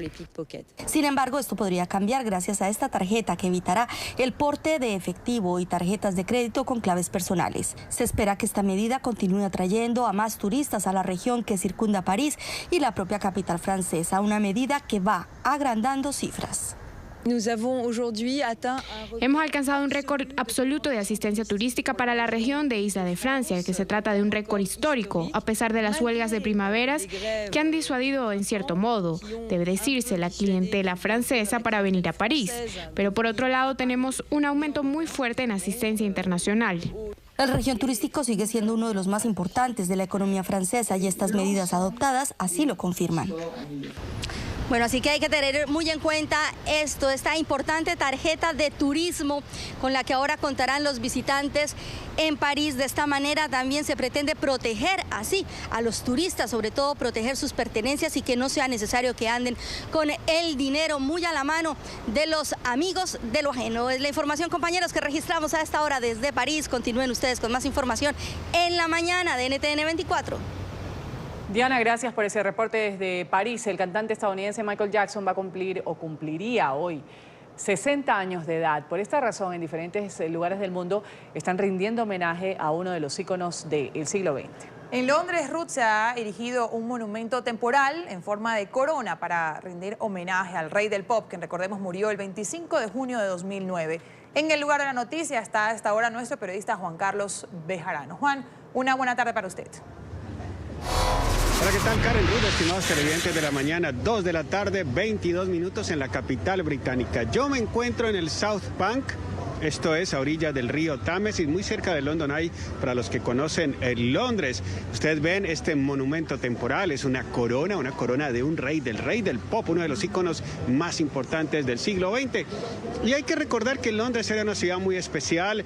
Sin embargo, esto podría cambiar gracias a esta tarjeta que evitará el porte de efectivo y tarjetas de crédito con claves personales. Se espera que esta medida continúe atrayendo a más turistas a la región que circunda París y la propia capital francesa, una medida que va agrandando cifras. Hemos alcanzado un récord absoluto de asistencia turística para la región de Isla de Francia, que se trata de un récord histórico, a pesar de las huelgas de primaveras que han disuadido en cierto modo, debe decirse, la clientela francesa para venir a París. Pero por otro lado tenemos un aumento muy fuerte en asistencia internacional. La región turística sigue siendo uno de los más importantes de la economía francesa y estas medidas adoptadas así lo confirman. Bueno, así que hay que tener muy en cuenta esta importante tarjeta de turismo con la que ahora contarán los visitantes en París. De esta manera también se pretende proteger así a los turistas, sobre todo proteger sus pertenencias y que no sea necesario que anden con el dinero muy a la mano de los amigos de lo ajeno. Es la información, compañeros, que registramos a esta hora desde París. Continúen ustedes con más información en la mañana de NTN 24. Diana, gracias por ese reporte desde París. El cantante estadounidense Michael Jackson va a cumplir o cumpliría hoy 60 años de edad. Por esta razón, en diferentes lugares del mundo están rindiendo homenaje a uno de los íconos del siglo XX. En Londres, Ruth, se ha erigido un monumento temporal en forma de corona para rendir homenaje al rey del pop, que recordemos murió el 25 de junio de 2009. En el lugar de la noticia está a esta hora nuestro periodista Juan Carlos Bejarano. Juan, una buena tarde para usted. Hola, ¿qué tal, Karen Ruth, estimados televidentes de la mañana? 2 de la tarde, 22 minutos en la capital británica. Yo me encuentro en el South Bank. Esto es a orillas del río Támesis, muy cerca de London Eye, para los que conocen Londres. Ustedes ven este monumento temporal, es una corona de un rey, del rey del pop, uno de los íconos más importantes del siglo XX. Y hay que recordar que Londres era una ciudad muy especial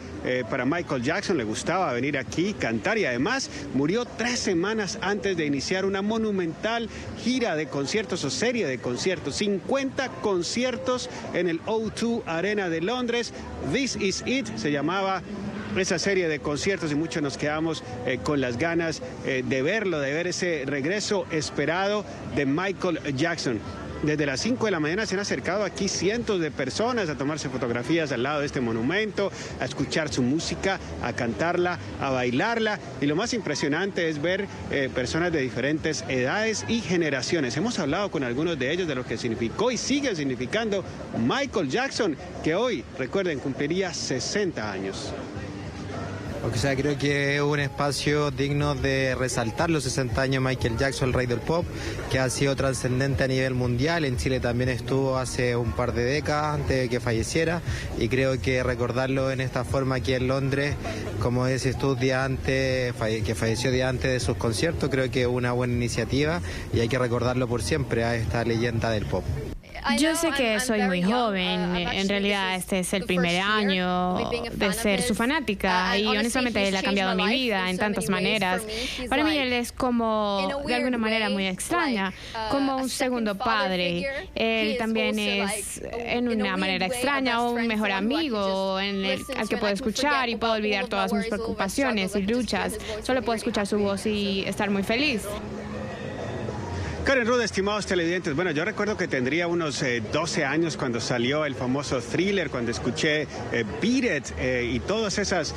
para Michael Jackson, le gustaba venir aquí, cantar, y además murió 3 semanas antes de iniciar una monumental gira de conciertos o serie de conciertos, 50 conciertos en el O2 Arena de Londres. This Is It se llamaba esa serie de conciertos y muchos nos quedamos con las ganas de verlo, de ver ese regreso esperado de Michael Jackson. Desde las 5 de la mañana se han acercado aquí cientos de personas a tomarse fotografías al lado de este monumento, a escuchar su música, a cantarla, a bailarla. Y lo más impresionante es ver personas de diferentes edades y generaciones. Hemos hablado con algunos de ellos de lo que significó y sigue significando Michael Jackson, que hoy, recuerden, cumpliría 60 años. O sea, creo que es un espacio digno de resaltar los 60 años de Michael Jackson, el rey del pop, que ha sido trascendente a nivel mundial. En Chile también estuvo hace un par de décadas antes de que falleciera, y creo que recordarlo en esta forma aquí en Londres, como decís tú, día antes, que falleció día antes de sus conciertos, creo que es una buena iniciativa y hay que recordarlo por siempre a esta leyenda del pop. Yo sé que soy muy joven, en realidad este es el primer año de ser su fanática y honestamente él ha cambiado mi vida en tantas maneras. Para mí él es como, de alguna manera muy extraña, como un segundo padre. Él también es, en una manera extraña, un mejor amigo al que puedo escuchar y puedo olvidar todas mis preocupaciones y luchas. Solo puedo escuchar su voz y estar muy feliz. Karen Ruth, estimados televidentes, bueno, yo recuerdo que tendría unos 12 años cuando salió el famoso Thriller, cuando escuché Beat It y todas esas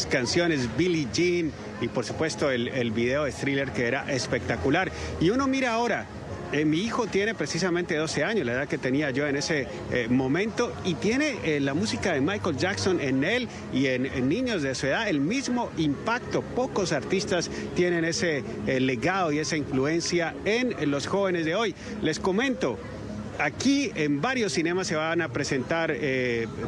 canciones, Billie Jean, y por supuesto el video de Thriller, que era espectacular. Y uno mira ahora, mi hijo tiene precisamente 12 años, la edad que tenía yo en ese momento, y tiene la música de Michael Jackson en él y en niños de su edad el mismo impacto. Pocos artistas tienen ese legado y esa influencia en los jóvenes de hoy. Les comento, aquí en varios cinemas se van a presentar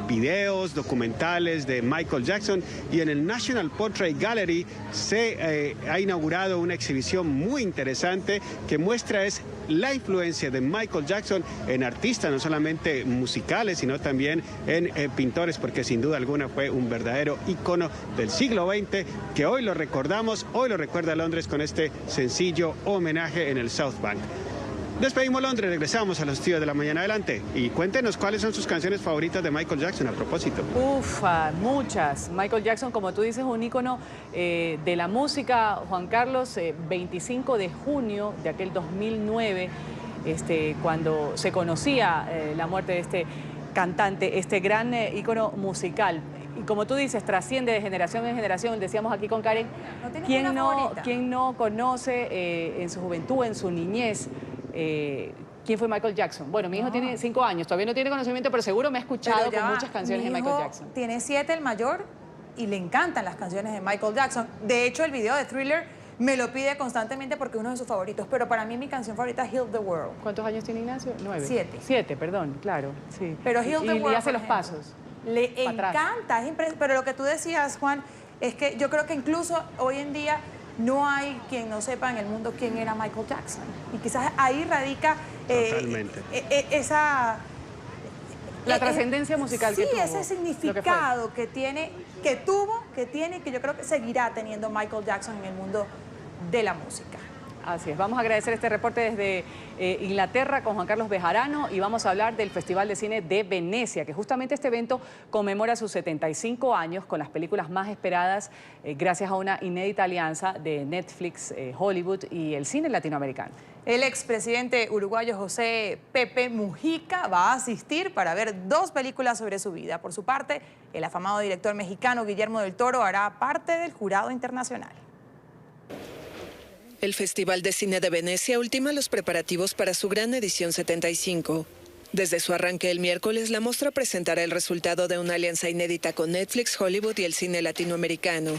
videos, documentales de Michael Jackson, y en el National Portrait Gallery se ha inaugurado una exhibición muy interesante que muestra la influencia de Michael Jackson en artistas, no solamente musicales, sino también en pintores, porque sin duda alguna fue un verdadero ícono del siglo XX, que hoy lo recordamos, hoy lo recuerda Londres con este sencillo homenaje en el South Bank. Despedimos Londres, regresamos a los estudios de la mañana. Adelante y cuéntenos cuáles son sus canciones favoritas de Michael Jackson a propósito. Muchas. Michael Jackson, como tú dices, un ícono de la música. Juan Carlos, 25 de junio de aquel 2009, cuando se conocía la muerte de este cantante, este gran ícono musical. Y como tú dices, trasciende de generación en generación. Decíamos aquí con Karen, ¿quién no conoce en su juventud, en su niñez, quién fue Michael Jackson? Bueno, mi hijo tiene 5 años, todavía no tiene conocimiento, pero seguro me ha escuchado con muchas canciones de Michael Jackson. Tiene 7, el mayor, y le encantan las canciones de Michael Jackson. De hecho, el video de Thriller me lo pide constantemente porque es uno de sus favoritos, pero para mí mi canción favorita es Heal the World. ¿Cuántos años tiene Ignacio? 9. 7. 7, perdón, claro. Sí. Pero Heal the World, y hace los pasos. Le encanta, es impresionante. Pero lo que tú decías, Juan, es que yo creo que incluso hoy en día no hay quien no sepa en el mundo quién era Michael Jackson. Y quizás ahí radica Totalmente. La trascendencia musical que tuvo. Sí, ese significado que tiene, que yo creo que seguirá teniendo Michael Jackson en el mundo de la música. Así es, vamos a agradecer este reporte desde Inglaterra con Juan Carlos Bejarano y vamos a hablar del Festival de Cine de Venecia, que justamente este evento conmemora sus 75 años con las películas más esperadas gracias a una inédita alianza de Netflix, Hollywood y el cine latinoamericano. El expresidente uruguayo José Pepe Mujica va a asistir para ver 2 películas sobre su vida. Por su parte, el afamado director mexicano Guillermo del Toro hará parte del jurado internacional. El Festival de Cine de Venecia ultima los preparativos para su gran edición 75. Desde su arranque el miércoles, la muestra presentará el resultado de una alianza inédita con Netflix, Hollywood y el cine latinoamericano.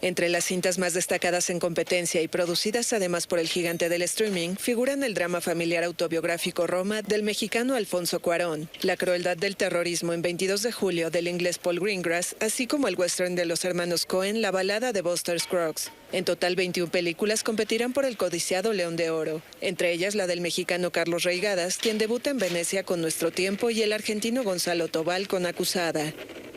Entre las cintas más destacadas en competencia y producidas además por el gigante del streaming, figuran el drama familiar autobiográfico Roma del mexicano Alfonso Cuarón, La crueldad del terrorismo en 22 de julio del inglés Paul Greengrass, así como el western de los hermanos Coen, La balada de Buster Scruggs. En total, 21 películas competirán por el codiciado León de Oro, entre ellas la del mexicano Carlos Reigadas, quien debuta en Venecia con Nuestro tiempo, y el argentino Gonzalo Tobal con Acusada.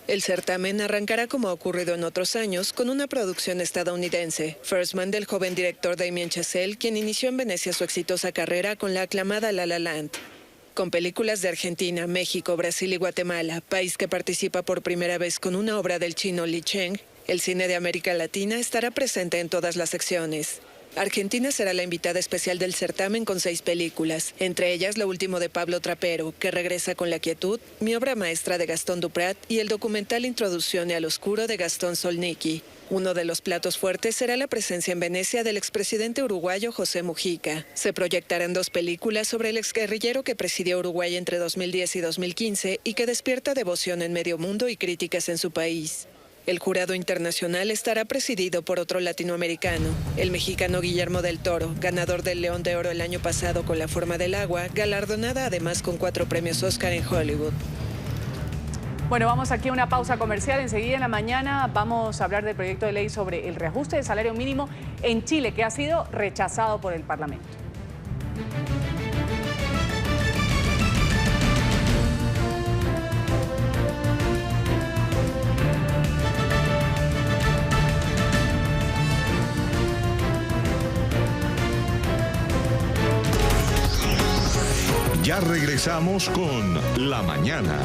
El certamen arrancará, como ha ocurrido en otros años, con una producción estadounidense, First Man, del joven director Damien Chazelle, quien inició en Venecia su exitosa carrera con la aclamada La La Land. Con películas de Argentina, México, Brasil y Guatemala, país que participa por primera vez con una obra del chino Li Cheng, el cine de América Latina estará presente en todas las secciones. Argentina será la invitada especial del certamen con 6 películas, entre ellas Lo último de Pablo Trapero, que regresa con La quietud, mi obra maestra de Gastón Duprat, y el documental Introducción al oscuro de Gastón Solnicki. Uno de los platos fuertes será la presencia en Venecia del expresidente uruguayo José Mujica. Se proyectarán 2 películas sobre el exguerrillero que presidió Uruguay entre 2010 y 2015 y que despierta devoción en medio mundo y críticas en su país. El jurado internacional estará presidido por otro latinoamericano, el mexicano Guillermo del Toro, ganador del León de Oro el año pasado con La forma del agua, galardonada además con 4 premios Oscar en Hollywood. Bueno, vamos aquí a una pausa comercial. Enseguida en la mañana vamos a hablar del proyecto de ley sobre el reajuste del salario mínimo en Chile, que ha sido rechazado por el Parlamento. Ya regresamos con La Mañana.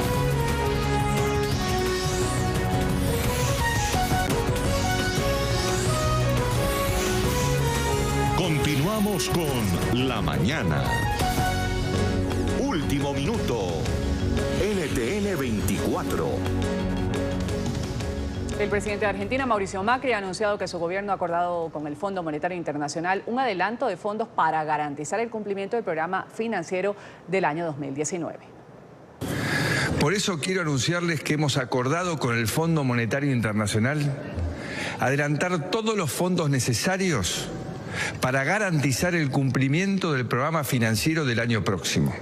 Continuamos con La Mañana. Último minuto. NTN 24. El presidente de Argentina, Mauricio Macri, ha anunciado que su gobierno ha acordado con el Fondo Monetario Internacional un adelanto de fondos para garantizar el cumplimiento del programa financiero del año 2019. Por eso quiero anunciarles que hemos acordado con el Fondo Monetario Internacional adelantar todos los fondos necesarios para garantizar el cumplimiento del programa financiero del año próximo.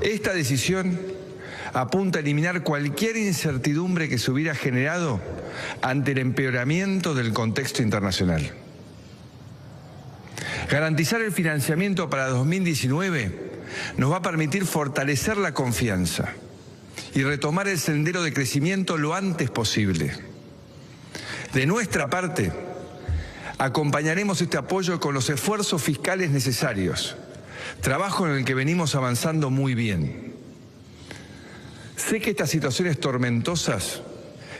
Esta decisión apunta a eliminar cualquier incertidumbre que se hubiera generado ante el empeoramiento del contexto internacional. Garantizar el financiamiento para 2019 nos va a permitir fortalecer la confianza y retomar el sendero de crecimiento lo antes posible. De nuestra parte, acompañaremos este apoyo con los esfuerzos fiscales necesarios, trabajo en el que venimos avanzando muy bien. Sé que estas situaciones tormentosas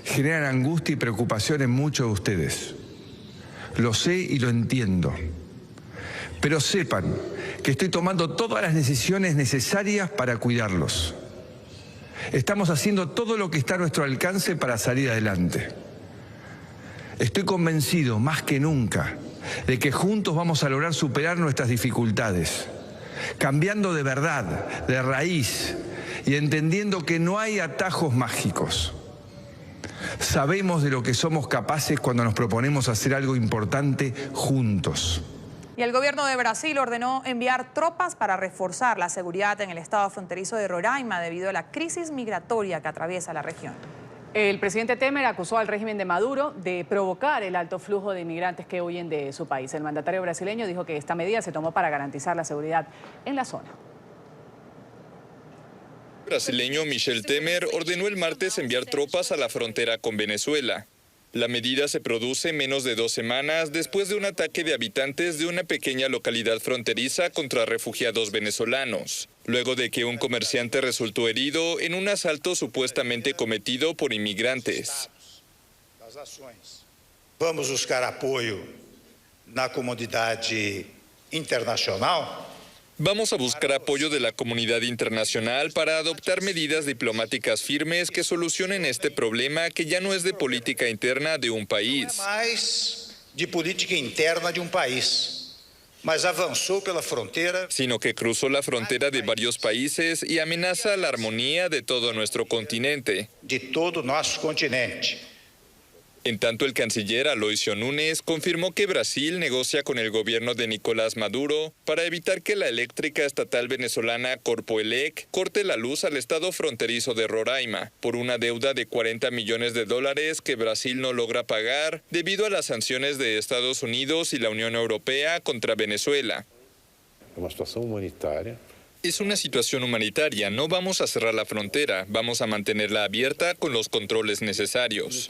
generan angustia y preocupación en muchos de ustedes. Lo sé y lo entiendo. Pero sepan que estoy tomando todas las decisiones necesarias para cuidarlos. Estamos haciendo todo lo que está a nuestro alcance para salir adelante. Estoy convencido, más que nunca, de que juntos vamos a lograr superar nuestras dificultades, cambiando de verdad, de raíz, y entendiendo que no hay atajos mágicos. Sabemos de lo que somos capaces cuando nos proponemos hacer algo importante juntos. Y el gobierno de Brasil ordenó enviar tropas para reforzar la seguridad en el estado fronterizo de Roraima debido a la crisis migratoria que atraviesa la región. El presidente Temer acusó al régimen de Maduro de provocar el alto flujo de inmigrantes que huyen de su país. El mandatario brasileño dijo que esta medida se tomó para garantizar la seguridad en la zona. El brasileño Michel Temer ordenó el martes enviar tropas a la frontera con Venezuela. La medida se produce menos de 2 semanas después de un ataque de habitantes de una pequeña localidad fronteriza contra refugiados venezolanos, luego de que un comerciante resultó herido en un asalto supuestamente cometido por inmigrantes. Vamos buscar apoyo na comunidade internacional. Vamos a buscar apoyo de la comunidad internacional para adoptar medidas diplomáticas firmes que solucionen este problema que ya no es de política interna de un país. Não é mais de política interna de país, mas avançou pela fronteira. Sino que cruzó la frontera de varios países y amenaza la armonía de todo nuestro continente. De todo nosso continente. En tanto, el canciller Aloysio Nunes confirmó que Brasil negocia con el gobierno de Nicolás Maduro para evitar que la eléctrica estatal venezolana Corpoelec corte la luz al estado fronterizo de Roraima por una deuda de $40 millones que Brasil no logra pagar debido a las sanciones de Estados Unidos y la Unión Europea contra Venezuela. Una situación humanitaria. Es una situación humanitaria, no vamos a cerrar la frontera, vamos a mantenerla abierta con los controles necesarios.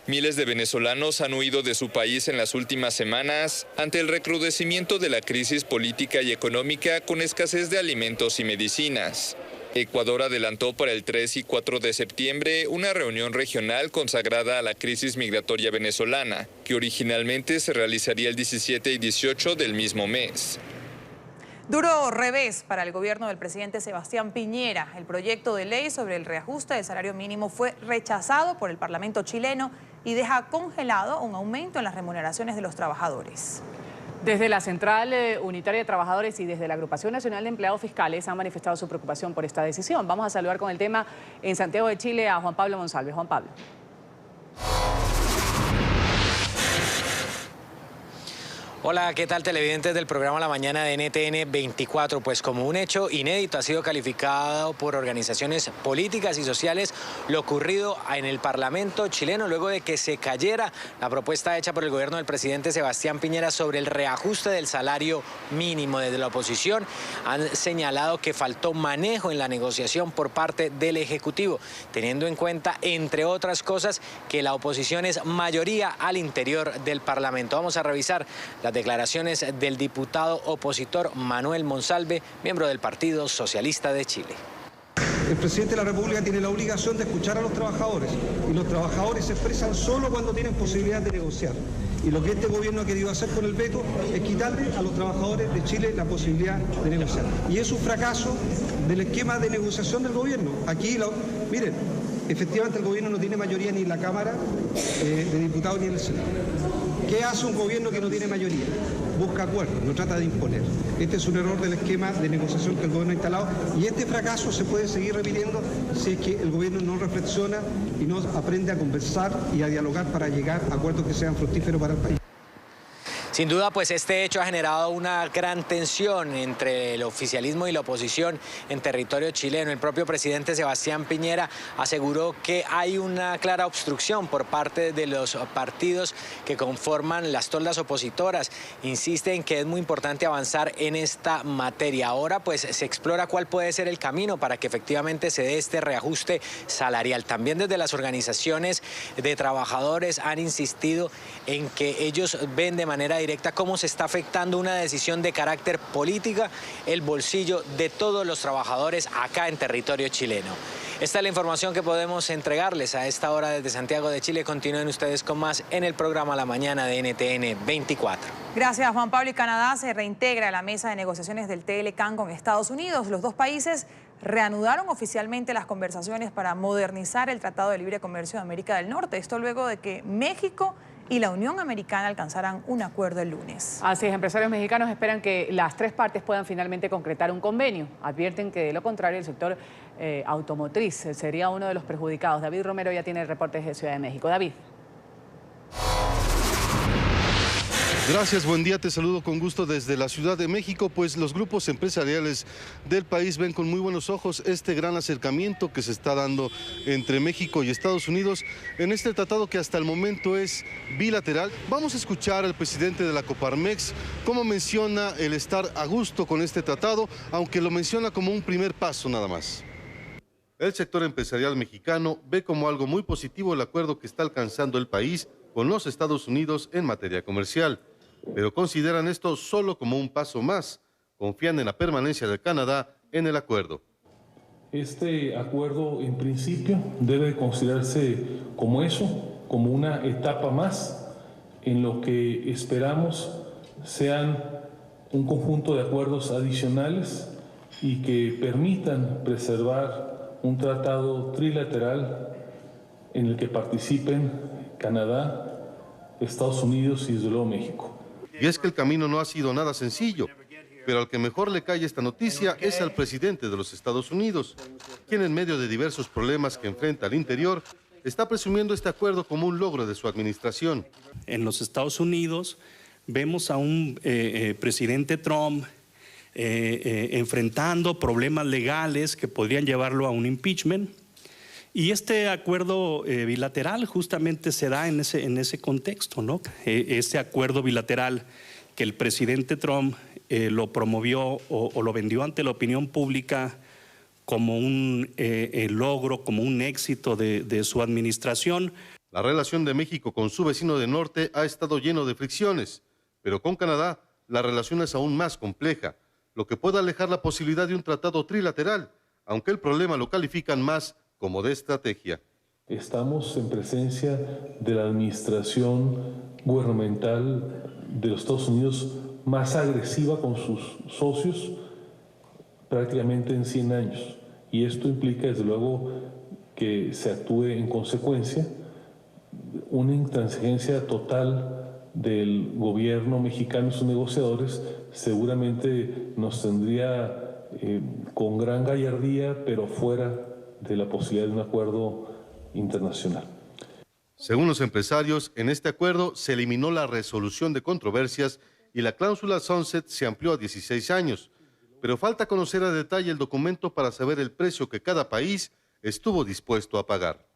Miles de venezolanos han huido de su país en las últimas semanas ante el recrudecimiento de la crisis política y económica con escasez de alimentos y medicinas. Ecuador adelantó para el 3 y 4 de septiembre una reunión regional consagrada a la crisis migratoria venezolana, que originalmente se realizaría el 17 y 18 del mismo mes. Duro revés para el gobierno del presidente Sebastián Piñera. El proyecto de ley sobre el reajuste del salario mínimo fue rechazado por el Parlamento chileno y deja congelado un aumento en las remuneraciones de los trabajadores. Desde la Central Unitaria de Trabajadores y desde la Agrupación Nacional de Empleados Fiscales han manifestado su preocupación por esta decisión. Vamos a saludar con el tema en Santiago de Chile a Juan Pablo Monsalve. Juan Pablo. Hola, ¿qué tal televidentes del programa La Mañana de NTN 24? Pues como un hecho inédito ha sido calificado por organizaciones políticas y sociales lo ocurrido en el Parlamento chileno luego de que se cayera la propuesta hecha por el gobierno del presidente Sebastián Piñera sobre el reajuste del salario mínimo. Desde la oposición han señalado que faltó manejo en la negociación por parte del Ejecutivo, teniendo en cuenta, entre otras cosas, que la oposición es mayoría al interior del Parlamento. Vamos a revisar las declaraciones del diputado opositor Manuel Monsalve, miembro del Partido Socialista de Chile. El presidente de la República tiene la obligación de escuchar a los trabajadores y los trabajadores se expresan solo cuando tienen posibilidad de negociar. Y lo que este gobierno ha querido hacer con el veto es quitarle a los trabajadores de Chile la posibilidad de negociar. Y es un fracaso del esquema de negociación del gobierno. Aquí, miren, efectivamente el gobierno no tiene mayoría ni en la Cámara de Diputados ni en el Senado. ¿Qué hace un gobierno que no tiene mayoría? Busca acuerdos, no trata de imponer. Este es un error del esquema de negociación que el gobierno ha instalado y este fracaso se puede seguir repitiendo si es que el gobierno no reflexiona y no aprende a conversar y a dialogar para llegar a acuerdos que sean fructíferos para el país. Sin duda, pues este hecho ha generado una gran tensión entre el oficialismo y la oposición en territorio chileno. El propio presidente Sebastián Piñera aseguró que hay una clara obstrucción por parte de los partidos que conforman las toldas opositoras. Insiste en que es muy importante avanzar en esta materia. Ahora, pues se explora cuál puede ser el camino para que efectivamente se dé este reajuste salarial. También desde las organizaciones de trabajadores han insistido en que ellos ven de manera directa cómo se está afectando una decisión de carácter política el bolsillo de todos los trabajadores acá en territorio chileno. Esta es la información que podemos entregarles a esta hora desde Santiago de Chile. Continúen ustedes con más en el programa La Mañana de NTN 24. Gracias, Juan Pablo. Y Canadá se reintegra a la mesa de negociaciones del TLCAN con Estados Unidos. Los dos países reanudaron oficialmente las conversaciones para modernizar el Tratado de Libre Comercio de América del Norte. Esto luego de que México y la Unión Americana alcanzarán un acuerdo el lunes. Así es, empresarios mexicanos esperan que las tres partes puedan finalmente concretar un convenio. Advierten que de lo contrario el sector automotriz sería uno de los perjudicados. David Romero ya tiene el reporte de Ciudad de México. David. Gracias, buen día, te saludo con gusto desde la Ciudad de México. Pues los grupos empresariales del país ven con muy buenos ojos este gran acercamiento que se está dando entre México y Estados Unidos en este tratado que hasta el momento es bilateral. Vamos a escuchar al presidente de la Coparmex cómo menciona el estar a gusto con este tratado, aunque lo menciona como un primer paso nada más. El sector empresarial mexicano ve como algo muy positivo el acuerdo que está alcanzando el país con los Estados Unidos en materia comercial, pero consideran esto solo como un paso más. Confían en la permanencia de Canadá en el acuerdo. Este acuerdo en principio debe considerarse como eso, como una etapa más en lo que esperamos sean un conjunto de acuerdos adicionales y que permitan preservar un tratado trilateral en el que participen Canadá, Estados Unidos y desde luego México. Y es que el camino no ha sido nada sencillo, pero al que mejor le cae esta noticia es al presidente de los Estados Unidos, quien en medio de diversos problemas que enfrenta al interior, está presumiendo este acuerdo como un logro de su administración. En los Estados Unidos vemos a un presidente Trump enfrentando problemas legales que podrían llevarlo a un impeachment. Y este acuerdo bilateral justamente se da en ese contexto, ¿no? Este acuerdo bilateral que el presidente Trump lo promovió o lo vendió ante la opinión pública como un logro, como un éxito de su administración. La relación de México con su vecino del norte ha estado lleno de fricciones, pero con Canadá la relación es aún más compleja, lo que puede alejar la posibilidad de un tratado trilateral, aunque el problema lo califican más como de estrategia. Estamos en presencia de la administración gubernamental de los Estados Unidos más agresiva con sus socios prácticamente en 100 años. Y esto implica, desde luego, que se actúe en consecuencia, una intransigencia total del gobierno mexicano y sus negociadores seguramente nos tendría con gran gallardía, pero fuera de la posibilidad de un acuerdo internacional. Según los empresarios, en este acuerdo se eliminó la resolución de controversias y la cláusula sunset se amplió a 16 años. Pero falta conocer a detalle el documento para saber el precio que cada país estuvo dispuesto a pagar.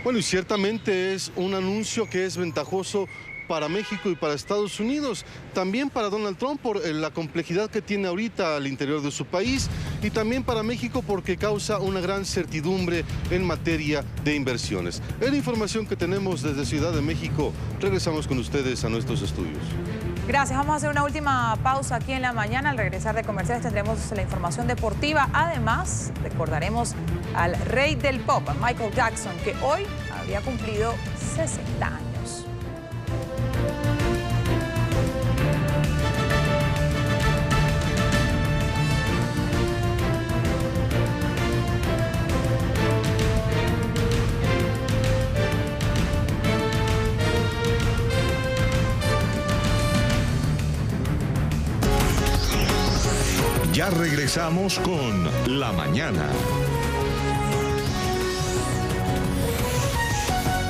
Bueno, y ciertamente es un anuncio que es ventajoso para México y para Estados Unidos, también para Donald Trump por la complejidad que tiene ahorita al interior de su país y también para México porque causa una gran certidumbre en materia de inversiones. Es la información que tenemos desde Ciudad de México. Regresamos con ustedes a nuestros estudios. Gracias, vamos a hacer una última pausa aquí en la mañana. Al regresar de comerciales tendremos la información deportiva. Además, recordaremos al rey del pop, a Michael Jackson, que hoy había cumplido 60 años. Ya regresamos con La Mañana.